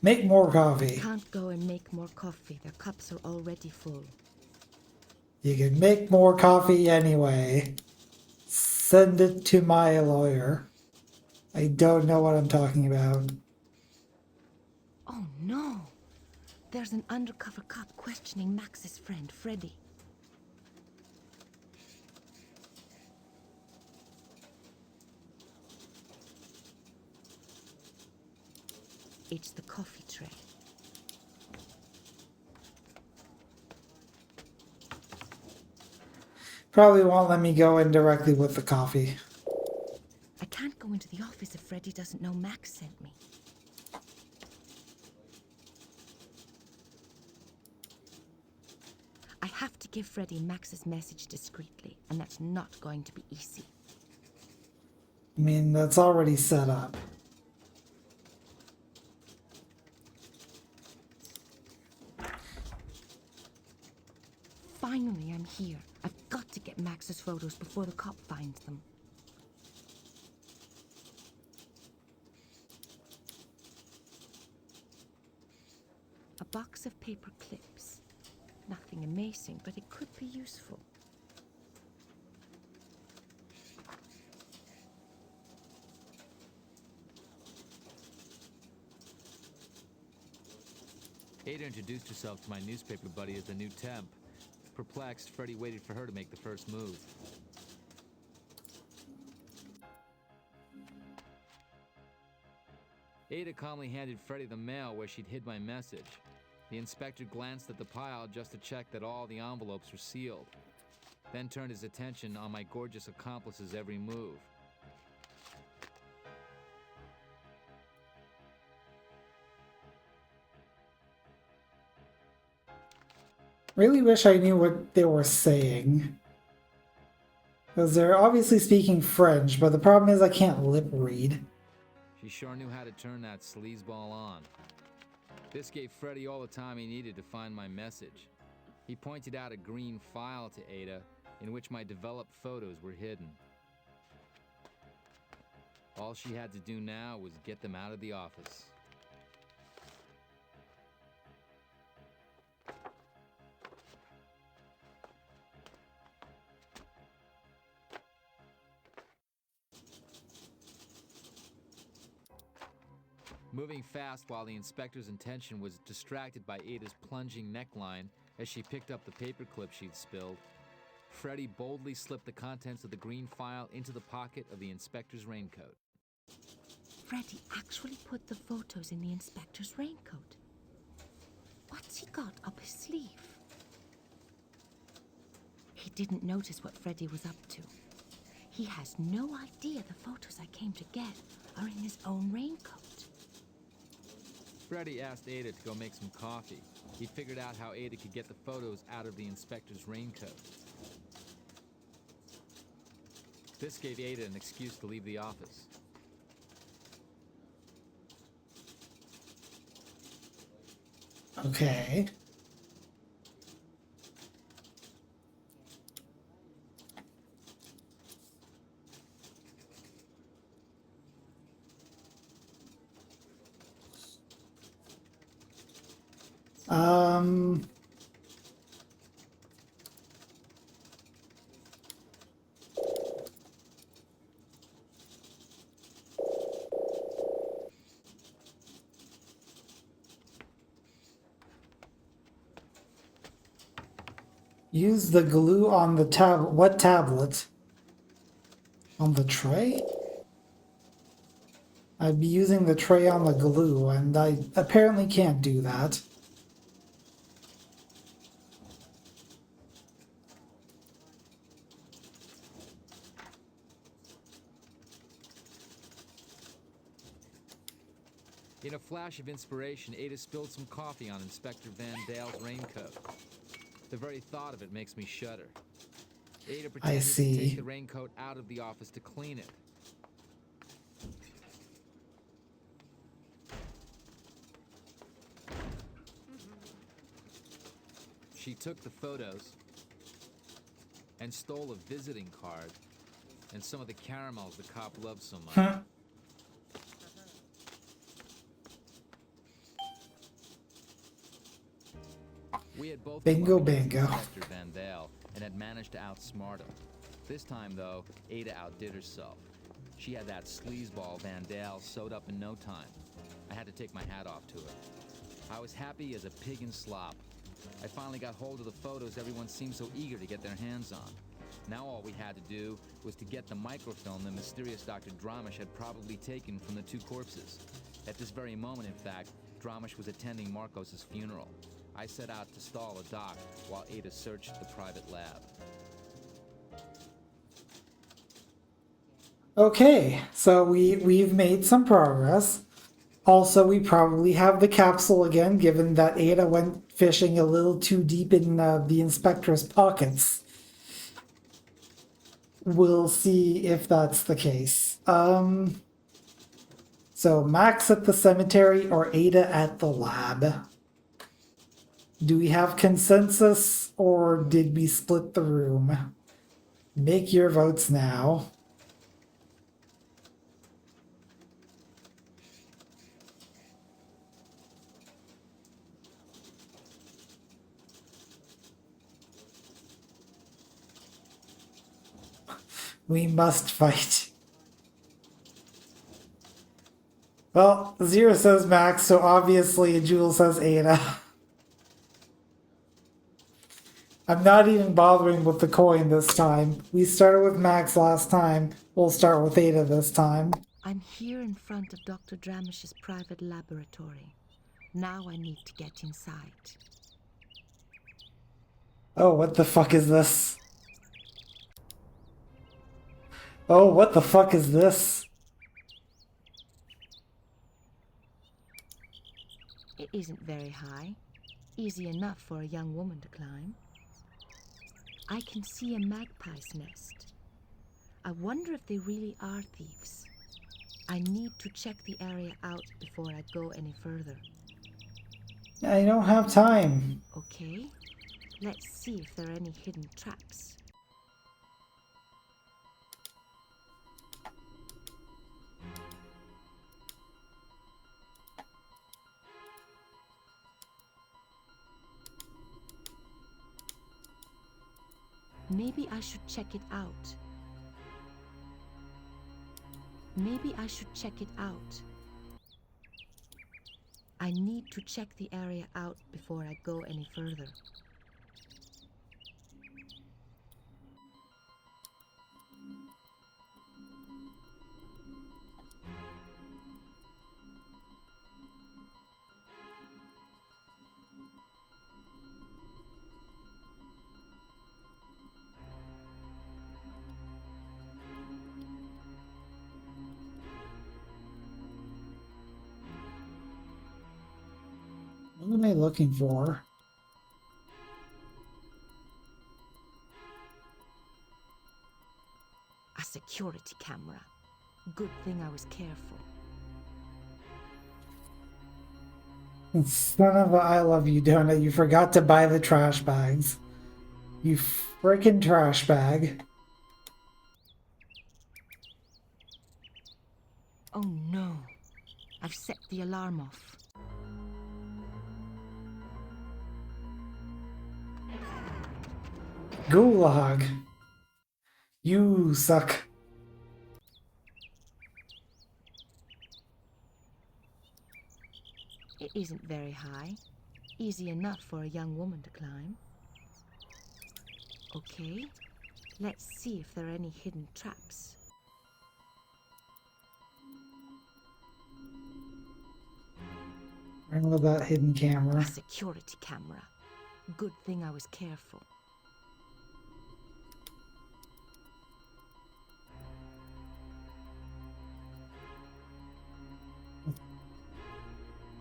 Make more coffee. Can't go and make more coffee. Their cups are already full. You can make more coffee anyway. Send it to my lawyer. I don't know what I'm talking about. Oh no! There's an undercover cop questioning Max's friend, Freddy. It's the coffee tray. Probably won't let me go in directly with the coffee. I can't go into the office if Freddy doesn't know Max sent me. I have to give Freddy Max's message discreetly, and that's not going to be easy. I mean, that's already set up. Finally, I'm here. I've got to get Max's photos before the cop finds them. box of paper clips. Nothing amazing, but it could be useful. Ada introduced herself to my newspaper buddy as the new temp. Perplexed, Freddy waited for her to make the first move. Ada calmly handed Freddy the mail where she'd hid my message. The inspector glanced at the pile just to check that all the envelopes were sealed, then turned his attention on my gorgeous accomplice's every move. Really wish I knew what they were saying. Because they're obviously speaking French, but the problem is I can't lip read. She sure knew how to turn that sleazeball on. This gave Freddy all the time he needed to find my message. He pointed out a green file to Ada, in which my developed photos were hidden. All she had to do now was get them out of the office. Moving fast while the inspector's attention was distracted by Ada's plunging neckline as she picked up the paperclip she'd spilled, Freddy boldly slipped the contents of the green file into the pocket of the inspector's raincoat. Freddy actually put the photos in the inspector's raincoat. What's he got up his sleeve? He didn't notice what Freddy was up to. He has no idea the photos I came to get are in his own raincoat. Freddy asked Ada to go make some coffee. He figured out how Ada could get the photos out of the inspector's raincoat. This gave Ada an excuse to leave the office. Okay. Use the glue on the what tablet? On the tray? I'd be using the tray on the glue, and I apparently can't do that. In a flash of inspiration, Ada spilled some coffee on Inspector Van Dale's raincoat. The very thought of it makes me shudder. Ada pretended to take the raincoat out of the office to clean it. She took the photos and stole a visiting card and some of the caramels the cop loved so much. Huh. We had both Bingo, come up against bingo. Inspector Van Dale and had managed to outsmart him. This time, though, Ada outdid herself. She had that sleazeball Van Dale sewed up in no time. I had to take my hat off to her. I was happy as a pig in slop. I finally got hold of the photos everyone seemed so eager to get their hands on. Now all we had to do was to get the microfilm the mysterious Dr. Dramish had probably taken from the two corpses. At this very moment, in fact, Dramish was attending Marcos's funeral. I set out to stall a doc while Ada searched the private lab. Okay, so we've made some progress. Also, we probably have the capsule again, given that Ada went fishing a little too deep in the inspector's pockets. We'll see if that's the case. So Max at the cemetery or Ada at the lab? Do we have consensus or did we split the room? Make your votes now. We must fight. Well, Zero says Max, so obviously Jewel says Ada. I'm not even bothering with the coin this time. We started with Max last time. We'll start with Ada this time. I'm here in front of Dr. Dramish's private laboratory. Now I need to get inside. Oh, what the fuck is this? Oh, what the fuck is this? It isn't very high. Easy enough for a young woman to climb. I can see a magpie's nest. I wonder if they really are thieves. I need to check the area out before I go any further. I don't have time. Okay, let's see if there are any hidden traps. Maybe I should check it out. Maybe I should check it out. I need to check the area out before I go any further. What am I looking for? A security camera. Good thing I was careful. Son of a I love you donut. You forgot to buy the trash bags. You frickin' trash bag. Oh no. I've set the alarm off. Gulag. You suck. It isn't very high. Easy enough for a young woman to climb. Okay, let's see if there are any hidden traps. Where was that hidden camera? A security camera. Good thing I was careful.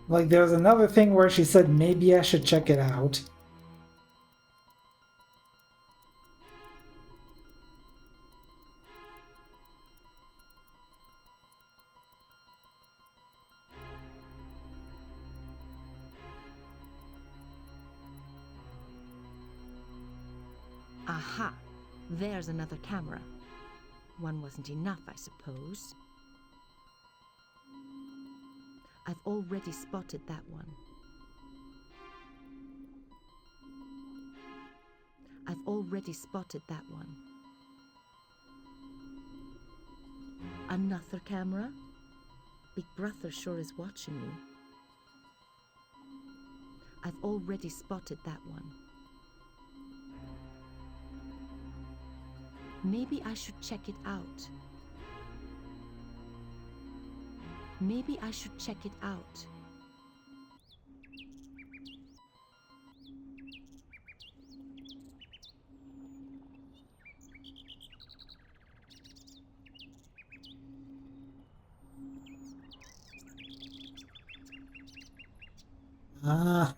Like, there was another thing where she said maybe I should check it out. Aha! There's another camera. One wasn't enough, I suppose. I've already spotted that one. I've already spotted that one. Another camera? Big Brother sure is watching you. I've already spotted that one. Maybe I should check it out. Maybe I should check it out. Ah.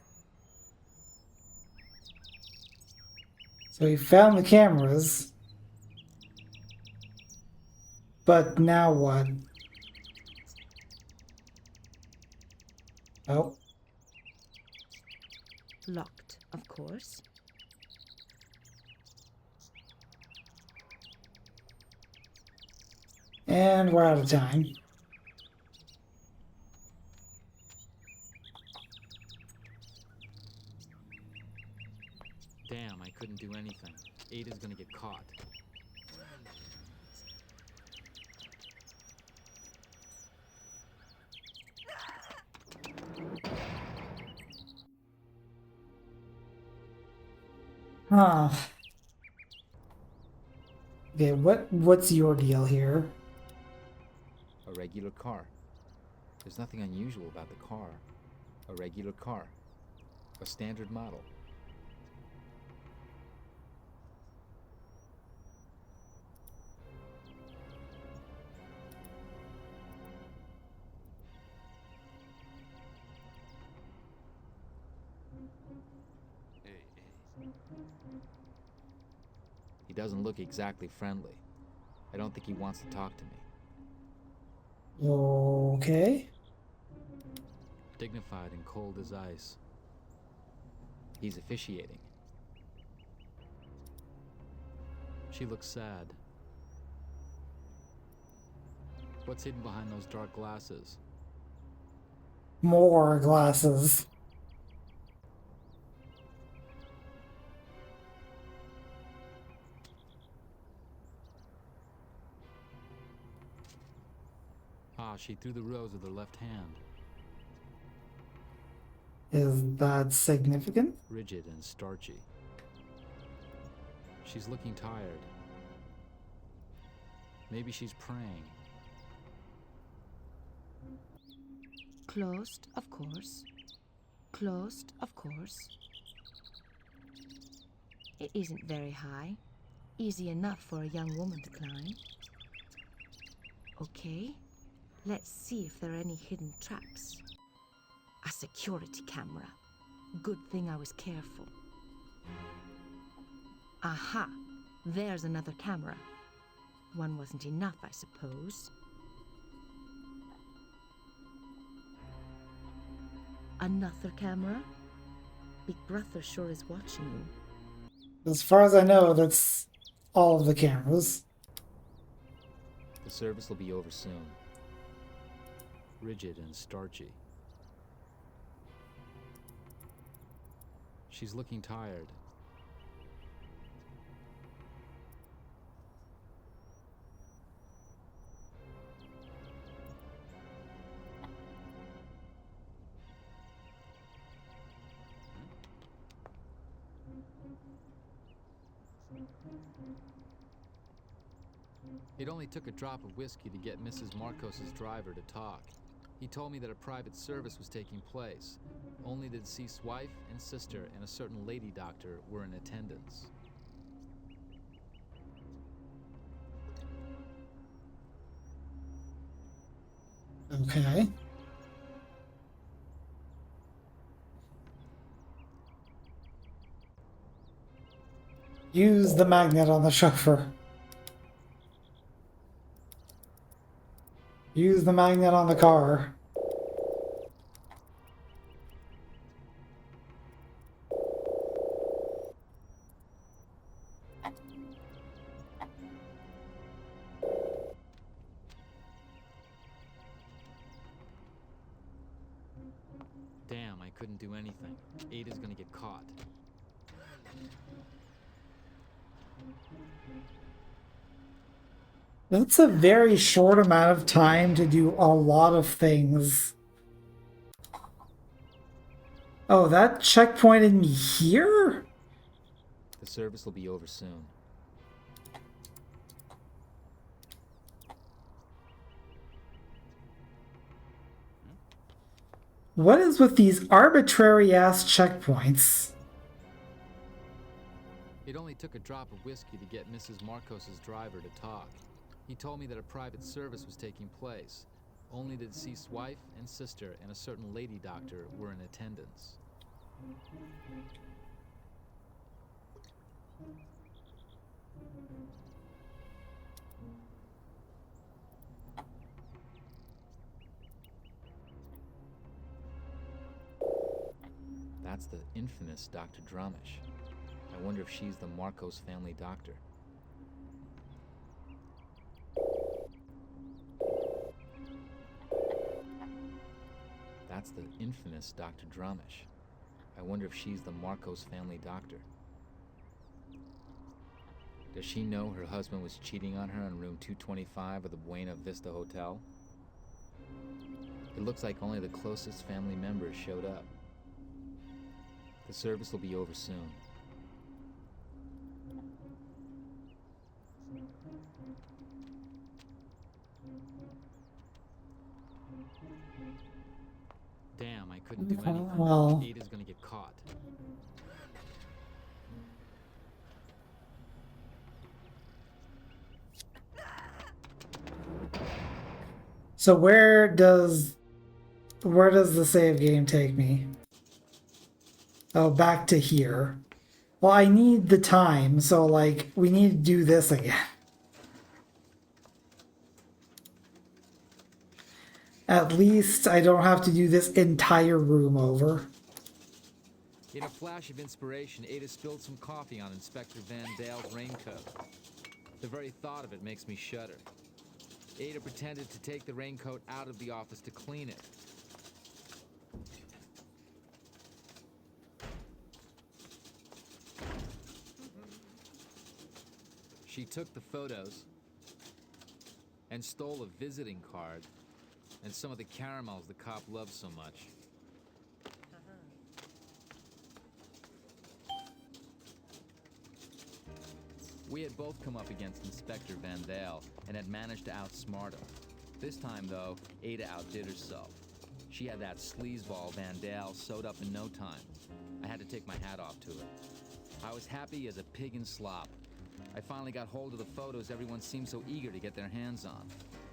So we found the cameras. But now what? Oh. Locked, of course. And we're out of time. Damn, I couldn't do anything. Ada's gonna get caught. Huh. Okay, what's your deal here? A regular car. There's nothing unusual about the car. A regular car. A standard model. He doesn't look exactly friendly. I don't think he wants to talk to me. Okay. Dignified and cold as ice. He's officiating. She looks sad. What's hidden behind those dark glasses? More glasses. Ah, she threw the rose with her left hand. Is that significant? Rigid and starchy. She's looking tired. Maybe she's praying. Closed, of course. Closed, of course. It isn't very high. Easy enough for a young woman to climb. Okay, let's see if there are any hidden traps. A security camera. Good thing I was careful. Aha! There's another camera. One wasn't enough, I suppose. Another camera? Big Brother sure is watching you. As far as I know, that's all of the cameras. The service will be over soon. Rigid and starchy. She's looking tired. It only took a drop of whiskey to get Mrs. Marcos's driver to talk. He told me that a private service was taking place. Only the deceased's wife and sister and a certain lady doctor were in attendance. Okay. Use the magnet on the chauffeur. Use the magnet on the car. Damn, I couldn't do anything. Ada's gonna get caught. That's a very short amount of time to do a lot of things. Oh, that checkpointed me here? The service will be over soon. What is with these arbitrary-ass checkpoints? It only took a drop of whiskey to get Mrs. Marcos's driver to talk. He told me that a private service was taking place. Only the deceased's wife and sister and a certain lady doctor were in attendance. That's the infamous Dr. Drumish. I wonder if she's the Marcos family doctor. That's the infamous Dr. Drumish. I wonder if she's the Marcos family doctor. Does she know her husband was cheating on her in room 225 of the Buena Vista Hotel? It looks like only the closest family members showed up. The service will be over soon. Damn, I couldn't do anything. Well, Ada's gonna get caught. so where does the save game take me? Oh, back to here. Well, I need the time, so like we need to do this again. At least I don't have to do this entire room over. In a flash of inspiration, Ada spilled some coffee on Inspector Van Dale's raincoat. The very thought of it makes me shudder. Ada pretended to take the raincoat out of the office to clean it. She took the photos and stole a visiting card and some of the caramels the cop loves so much. We had both come up against Inspector Van Dale and had managed to outsmart him. This time, though, Ada outdid herself. She had that sleazeball Van Dale sewed up in no time. I had to take my hat off to her. I was happy as a pig in slop. I finally got hold of the photos everyone seemed so eager to get their hands on.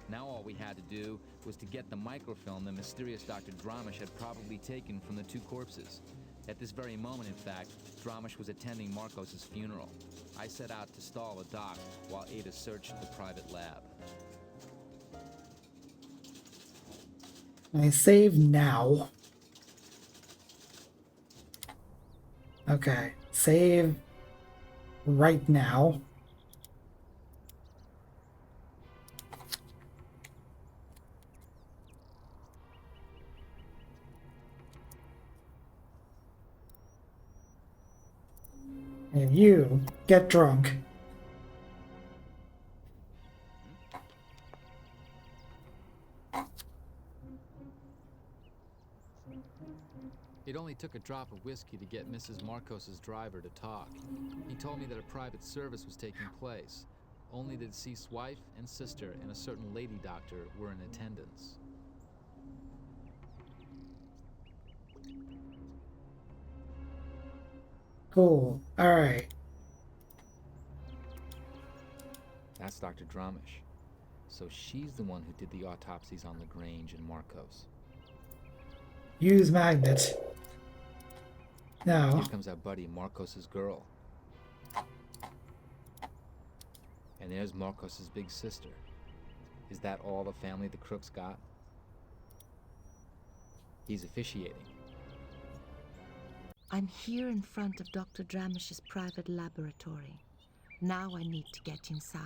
Now all we had to do was to get the microfilm the mysterious Dr. Dramish had probably taken from the two corpses. At this very moment, in fact, Dramish was attending Marcos's funeral. I set out to stall a doc while Ada searched the private lab. I save now. Okay, save right now. And you get drunk. It only took a drop of whiskey to get Mrs. Marcos's driver to talk. He told me that a private service was taking place. Only the deceased's wife and sister and a certain lady doctor were in attendance. Cool. All right. That's Dr. Dramish. So she's the one who did the autopsies on LaGrange and Marcos. Use magnet. Now, Here comes our buddy Marcos's girl. And there's Marcos's big sister. Is that all the family the crooks got? He's officiating. I'm here in front of Dr. Dramish's private laboratory. Now I need to get inside.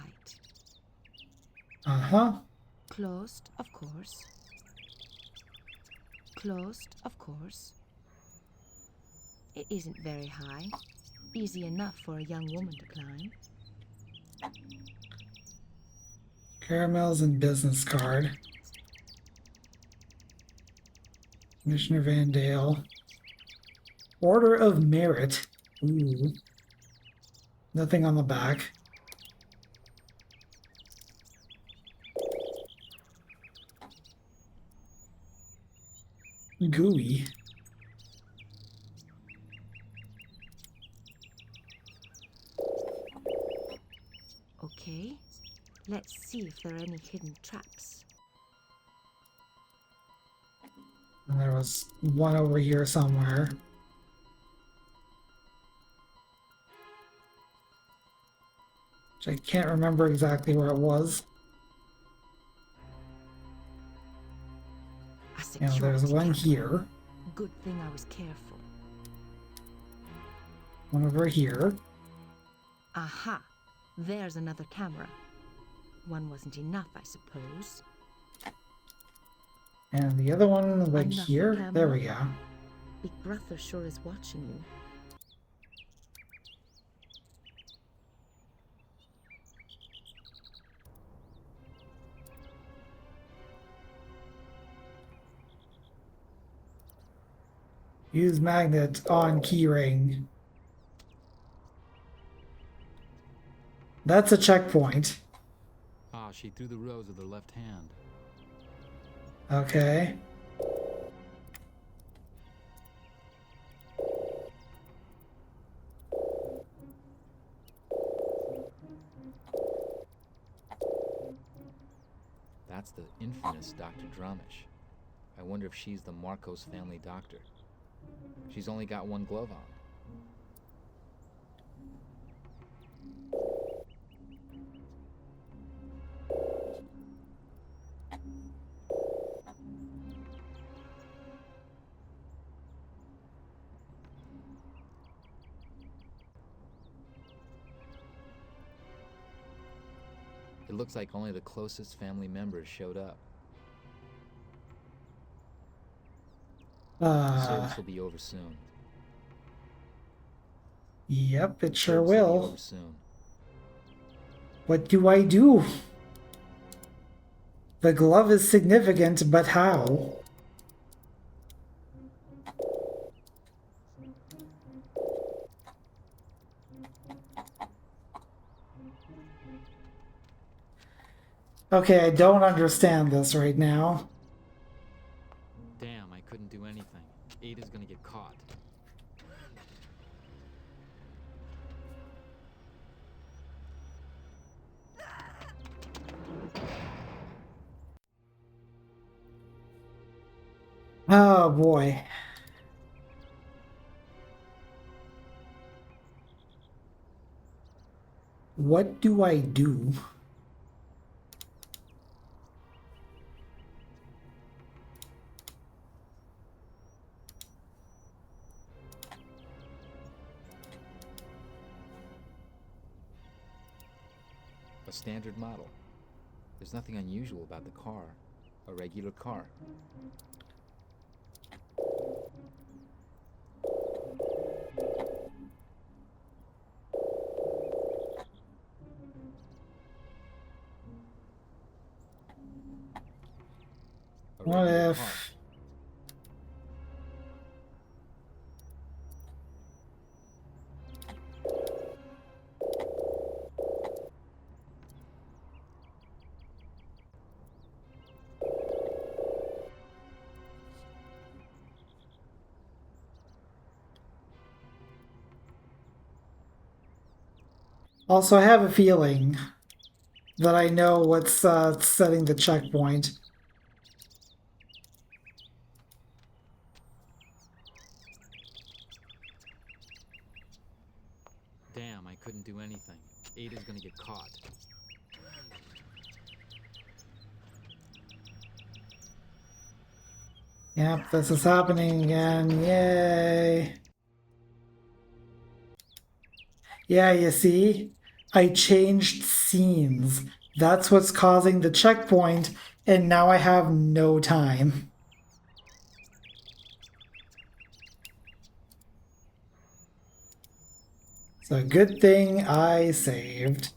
uh-huh. Closed, of course. Closed, of course. It isn't very high. Easy enough for a young woman to climb. Caramels and business card. Commissioner Van Dale. Order of Merit. Ooh. Nothing on the back. Gooey. Okay, let's see if there are any hidden traps. And there was one over here somewhere. Which I can't remember exactly where it was. A Now there's security one camera. here. Good thing I was careful. One over here. Aha! There's another camera. One wasn't enough, I suppose. And the other one, like Another here. camera. There we go. Big Brother sure is watching you. Use magnet on keyring. That's a checkpoint. Ah, she threw the rose with her left hand. Okay. That's the infamous Dr. Dramish. I wonder if she's the Marcos family doctor. She's only got one glove on. It looks like only the closest family members showed up. Service will be over soon. Yep, it sure Service be will. over soon. What do I do? The glove is significant, but how? Okay, I don't understand this right now. Damn, I couldn't do anything. Ada's gonna get caught. Oh boy. What do I do? A standard model. There's nothing unusual about the car. A regular car. A What regular if... car. Also, I have a feeling that I know what's setting the checkpoint. Damn, I couldn't do anything. Ada's gonna get caught. Yep, this is happening again. Yay. Yeah, you see? I changed scenes. That's what's causing the checkpoint, and now I have no time. It's a good thing I saved.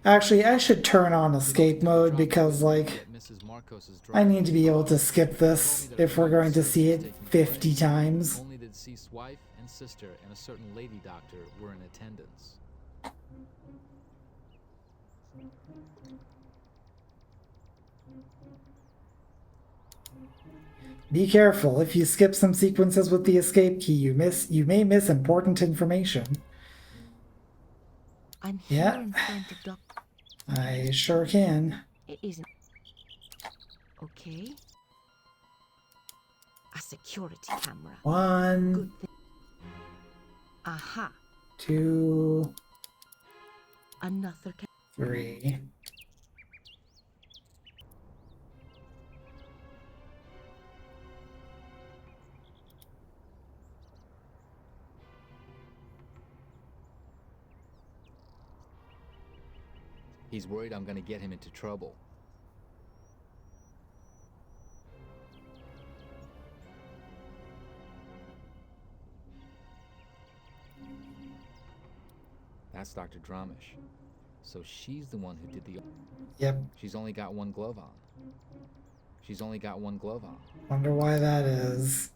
Actually, I should turn on escape mode because, like, Mrs. Marcos's I driver need to be able to skip this if we're going to see it 50 times. Only the deceased's wife and sister and a certain lady doctor were in attendance. Be careful. If you skip some sequences with the escape key, you may miss important information. I'm Yeah. here in front of Doc. I sure can. It isn't. Okay. A security camera. 1, Good thing. Aha. 2, Another 3. He's worried I'm gonna get him into trouble. That's Dr. Dramish. So she's the one who did the... Yep. She's only got one glove on. She's only got one glove on. Wonder why that is.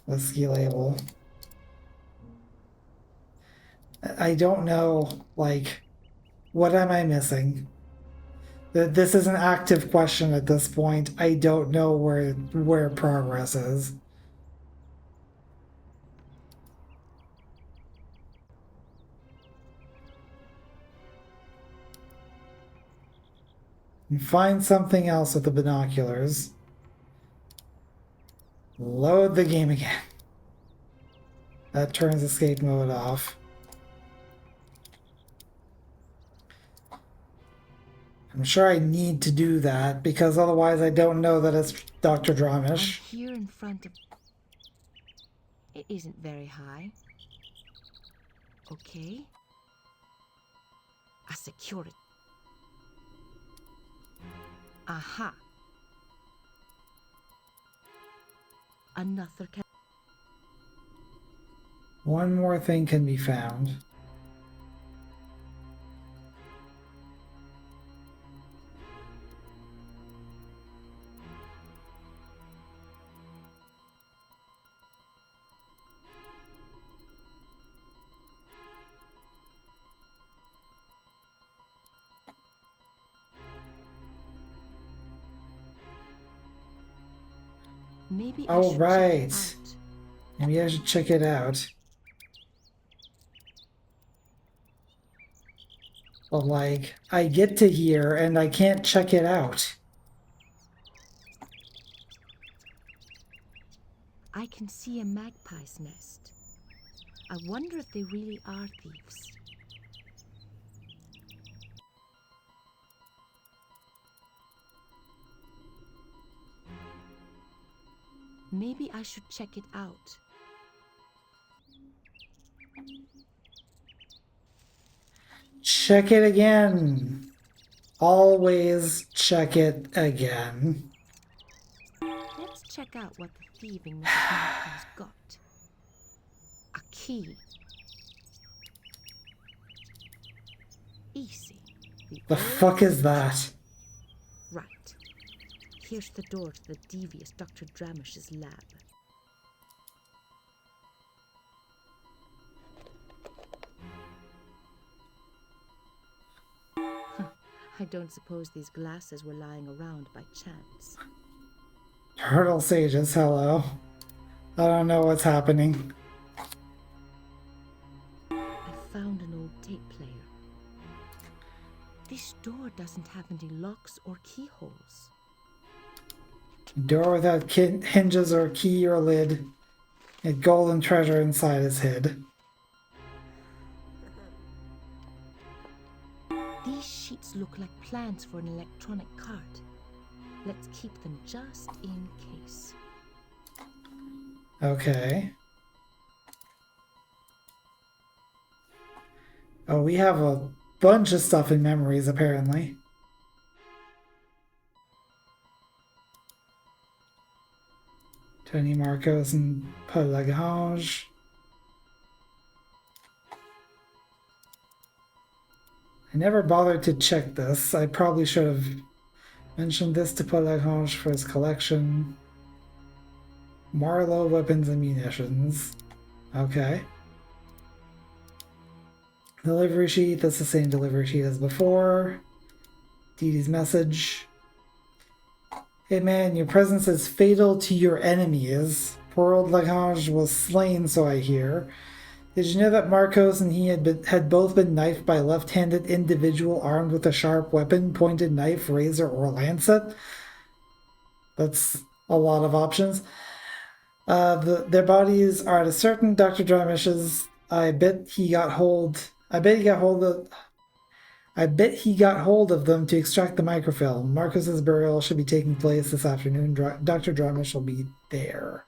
Whiskey label. I don't know, like, what am I missing? This is an active question at this point. I don't know where progress is. And find something else with the binoculars. Load the game again. That turns escape mode off. I'm sure I need to do that because otherwise I don't know that it's Dr. I'm Dramish. here in front of... It isn't very high. Okay. I secure it. Aha. Another One more thing can be found. Maybe I Oh, should right. check it out. Maybe I should check it out. But like, I get to here and I can't check it out. I can see a magpie's nest. I wonder if they really are thieves. Maybe I should check it out. Check it again. Always check it again. Let's check out what the thieving Mrs. Magpie's got. A key. Easy. The fuck is that? Right. Here's the door to the devious Dr. Dramish's lab. I don't suppose these glasses were lying around by chance. Turtle Sages, hello. I don't know what's happening. I found an old tape player. This door doesn't have any locks or keyholes. Door without hinges or key or lid. A golden treasure inside is hid. These sheets look like plans for an electronic cart. Let's keep them just in case. Okay. Oh, we have a bunch of stuff in memories, apparently. Tony Marcos and Paul Lagrange. I never bothered to check this. I probably should have mentioned this to Paul Lagrange for his collection. Marlowe weapons and munitions. Okay. Delivery sheet. That's the same delivery sheet as before. Dee Dee's message. Hey man, your presence is fatal to your enemies. Poor old Lagrange was slain, so I hear. Did you know that Marcos and he had both been knifed by a left-handed individual armed with a sharp weapon, pointed knife, razor, or lancet? That's a lot of options. Their bodies are at a certain Dr. Dramish's. I bet he got hold of them to extract the microfilm. Marcus's burial should be taking place this afternoon. Dr. Dramish will be there.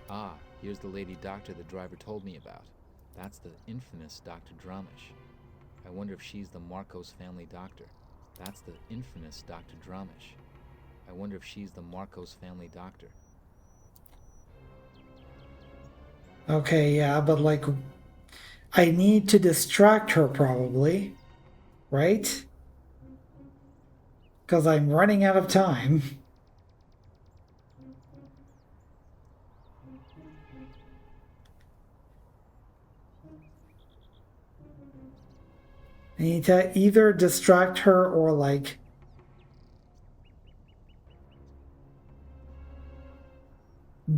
Ah, here's the lady doctor the driver told me about. That's the infamous Dr. Dramish. I wonder if she's the Marcos family doctor. That's the infamous Dr. Dramish. I wonder if she's the Marcos family doctor. Okay, yeah, but like, I need to distract her probably, right? Because I'm running out of time. I need to either distract her or like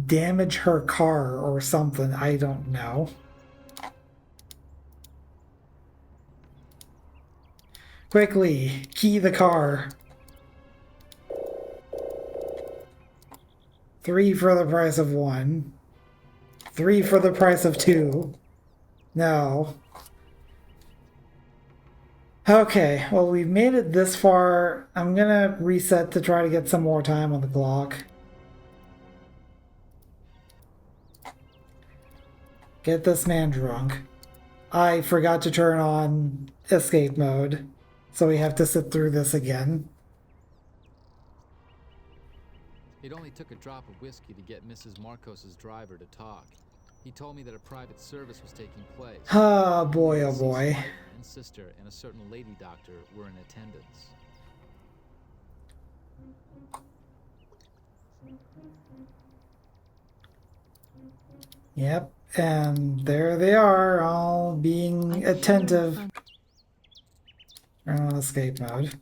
damage her car or something. I don't know. Quickly, key the car. 3 for the price of 1. 3 for the price of 2. No. Okay, well, we've made it this far. I'm gonna reset to try to get some more time on the clock. Get this man drunk. I forgot to turn on escape mode, so we have to sit through this again. It only took a drop of whiskey to get Mrs. Marcos's driver to talk. He told me that a private service was taking place. Oh boy, oh His boy. wife and sister and a certain lady doctor were in attendance. Yep, and there they are, all being attentive. Turn on escape mode.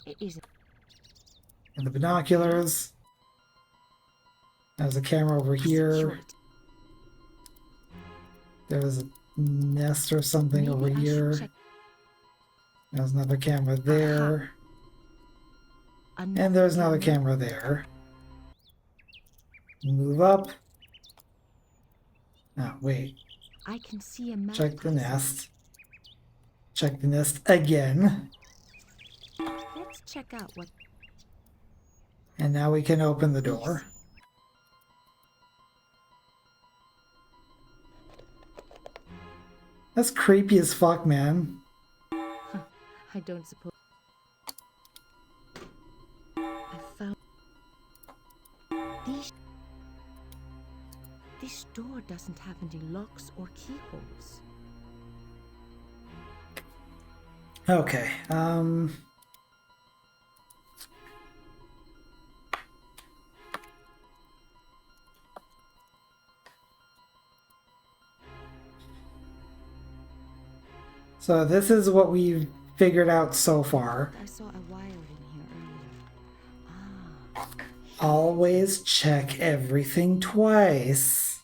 It isn't. And the binoculars. There's a camera over here. There's a nest or something over here. There's another camera there. And there's another camera there. Move up. Oh, wait. I can see a map. Check the nest. Check the nest again. Let's check out what. And now we can open the door. That's creepy as fuck, man. I don't suppose. I found these. This door doesn't have any locks or keyholes. Okay, so this is what we've figured out so far. I saw a wire in here earlier. Always check everything twice.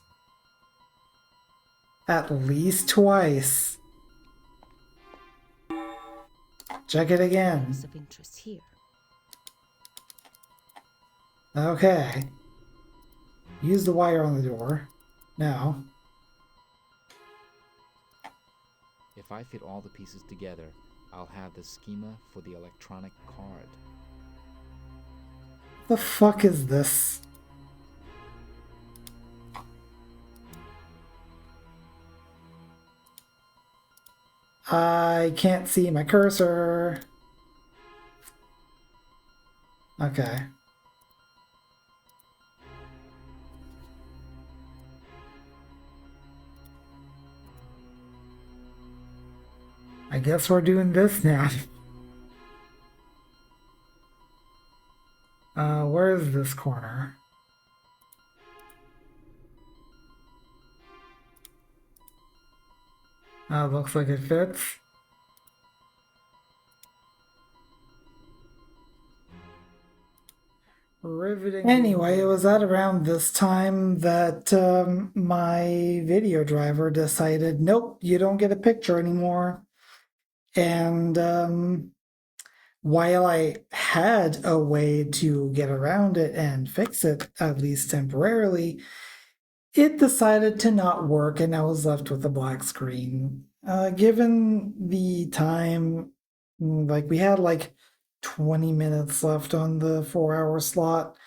At least twice. Check it again. Of interest here. Okay. Use the wire on the door. Now. If I fit all the pieces together, I'll have the schema for the electronic card. The fuck is this? I can't see my cursor. Okay. I guess we're doing this now. Where is this corner? Looks like it fits. Riveting. Anyway, it was at around this time that my video driver decided, nope, you don't get a picture anymore. And while I had a way to get around it and fix it, at least temporarily, it decided to not work and I was left with a black screen. Given the time, like we had like 20 minutes left on the 4-hour slot,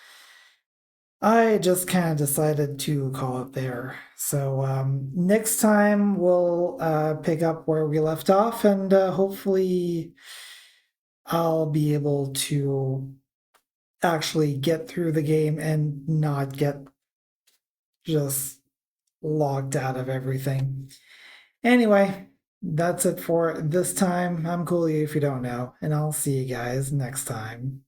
I just kind of decided to call it there. So next time we'll pick up where we left off, and hopefully I'll be able to actually get through the game and not get just logged out of everything. Anyway, that's it for this time. I'm Cooley if you don't know, and I'll see you guys next time.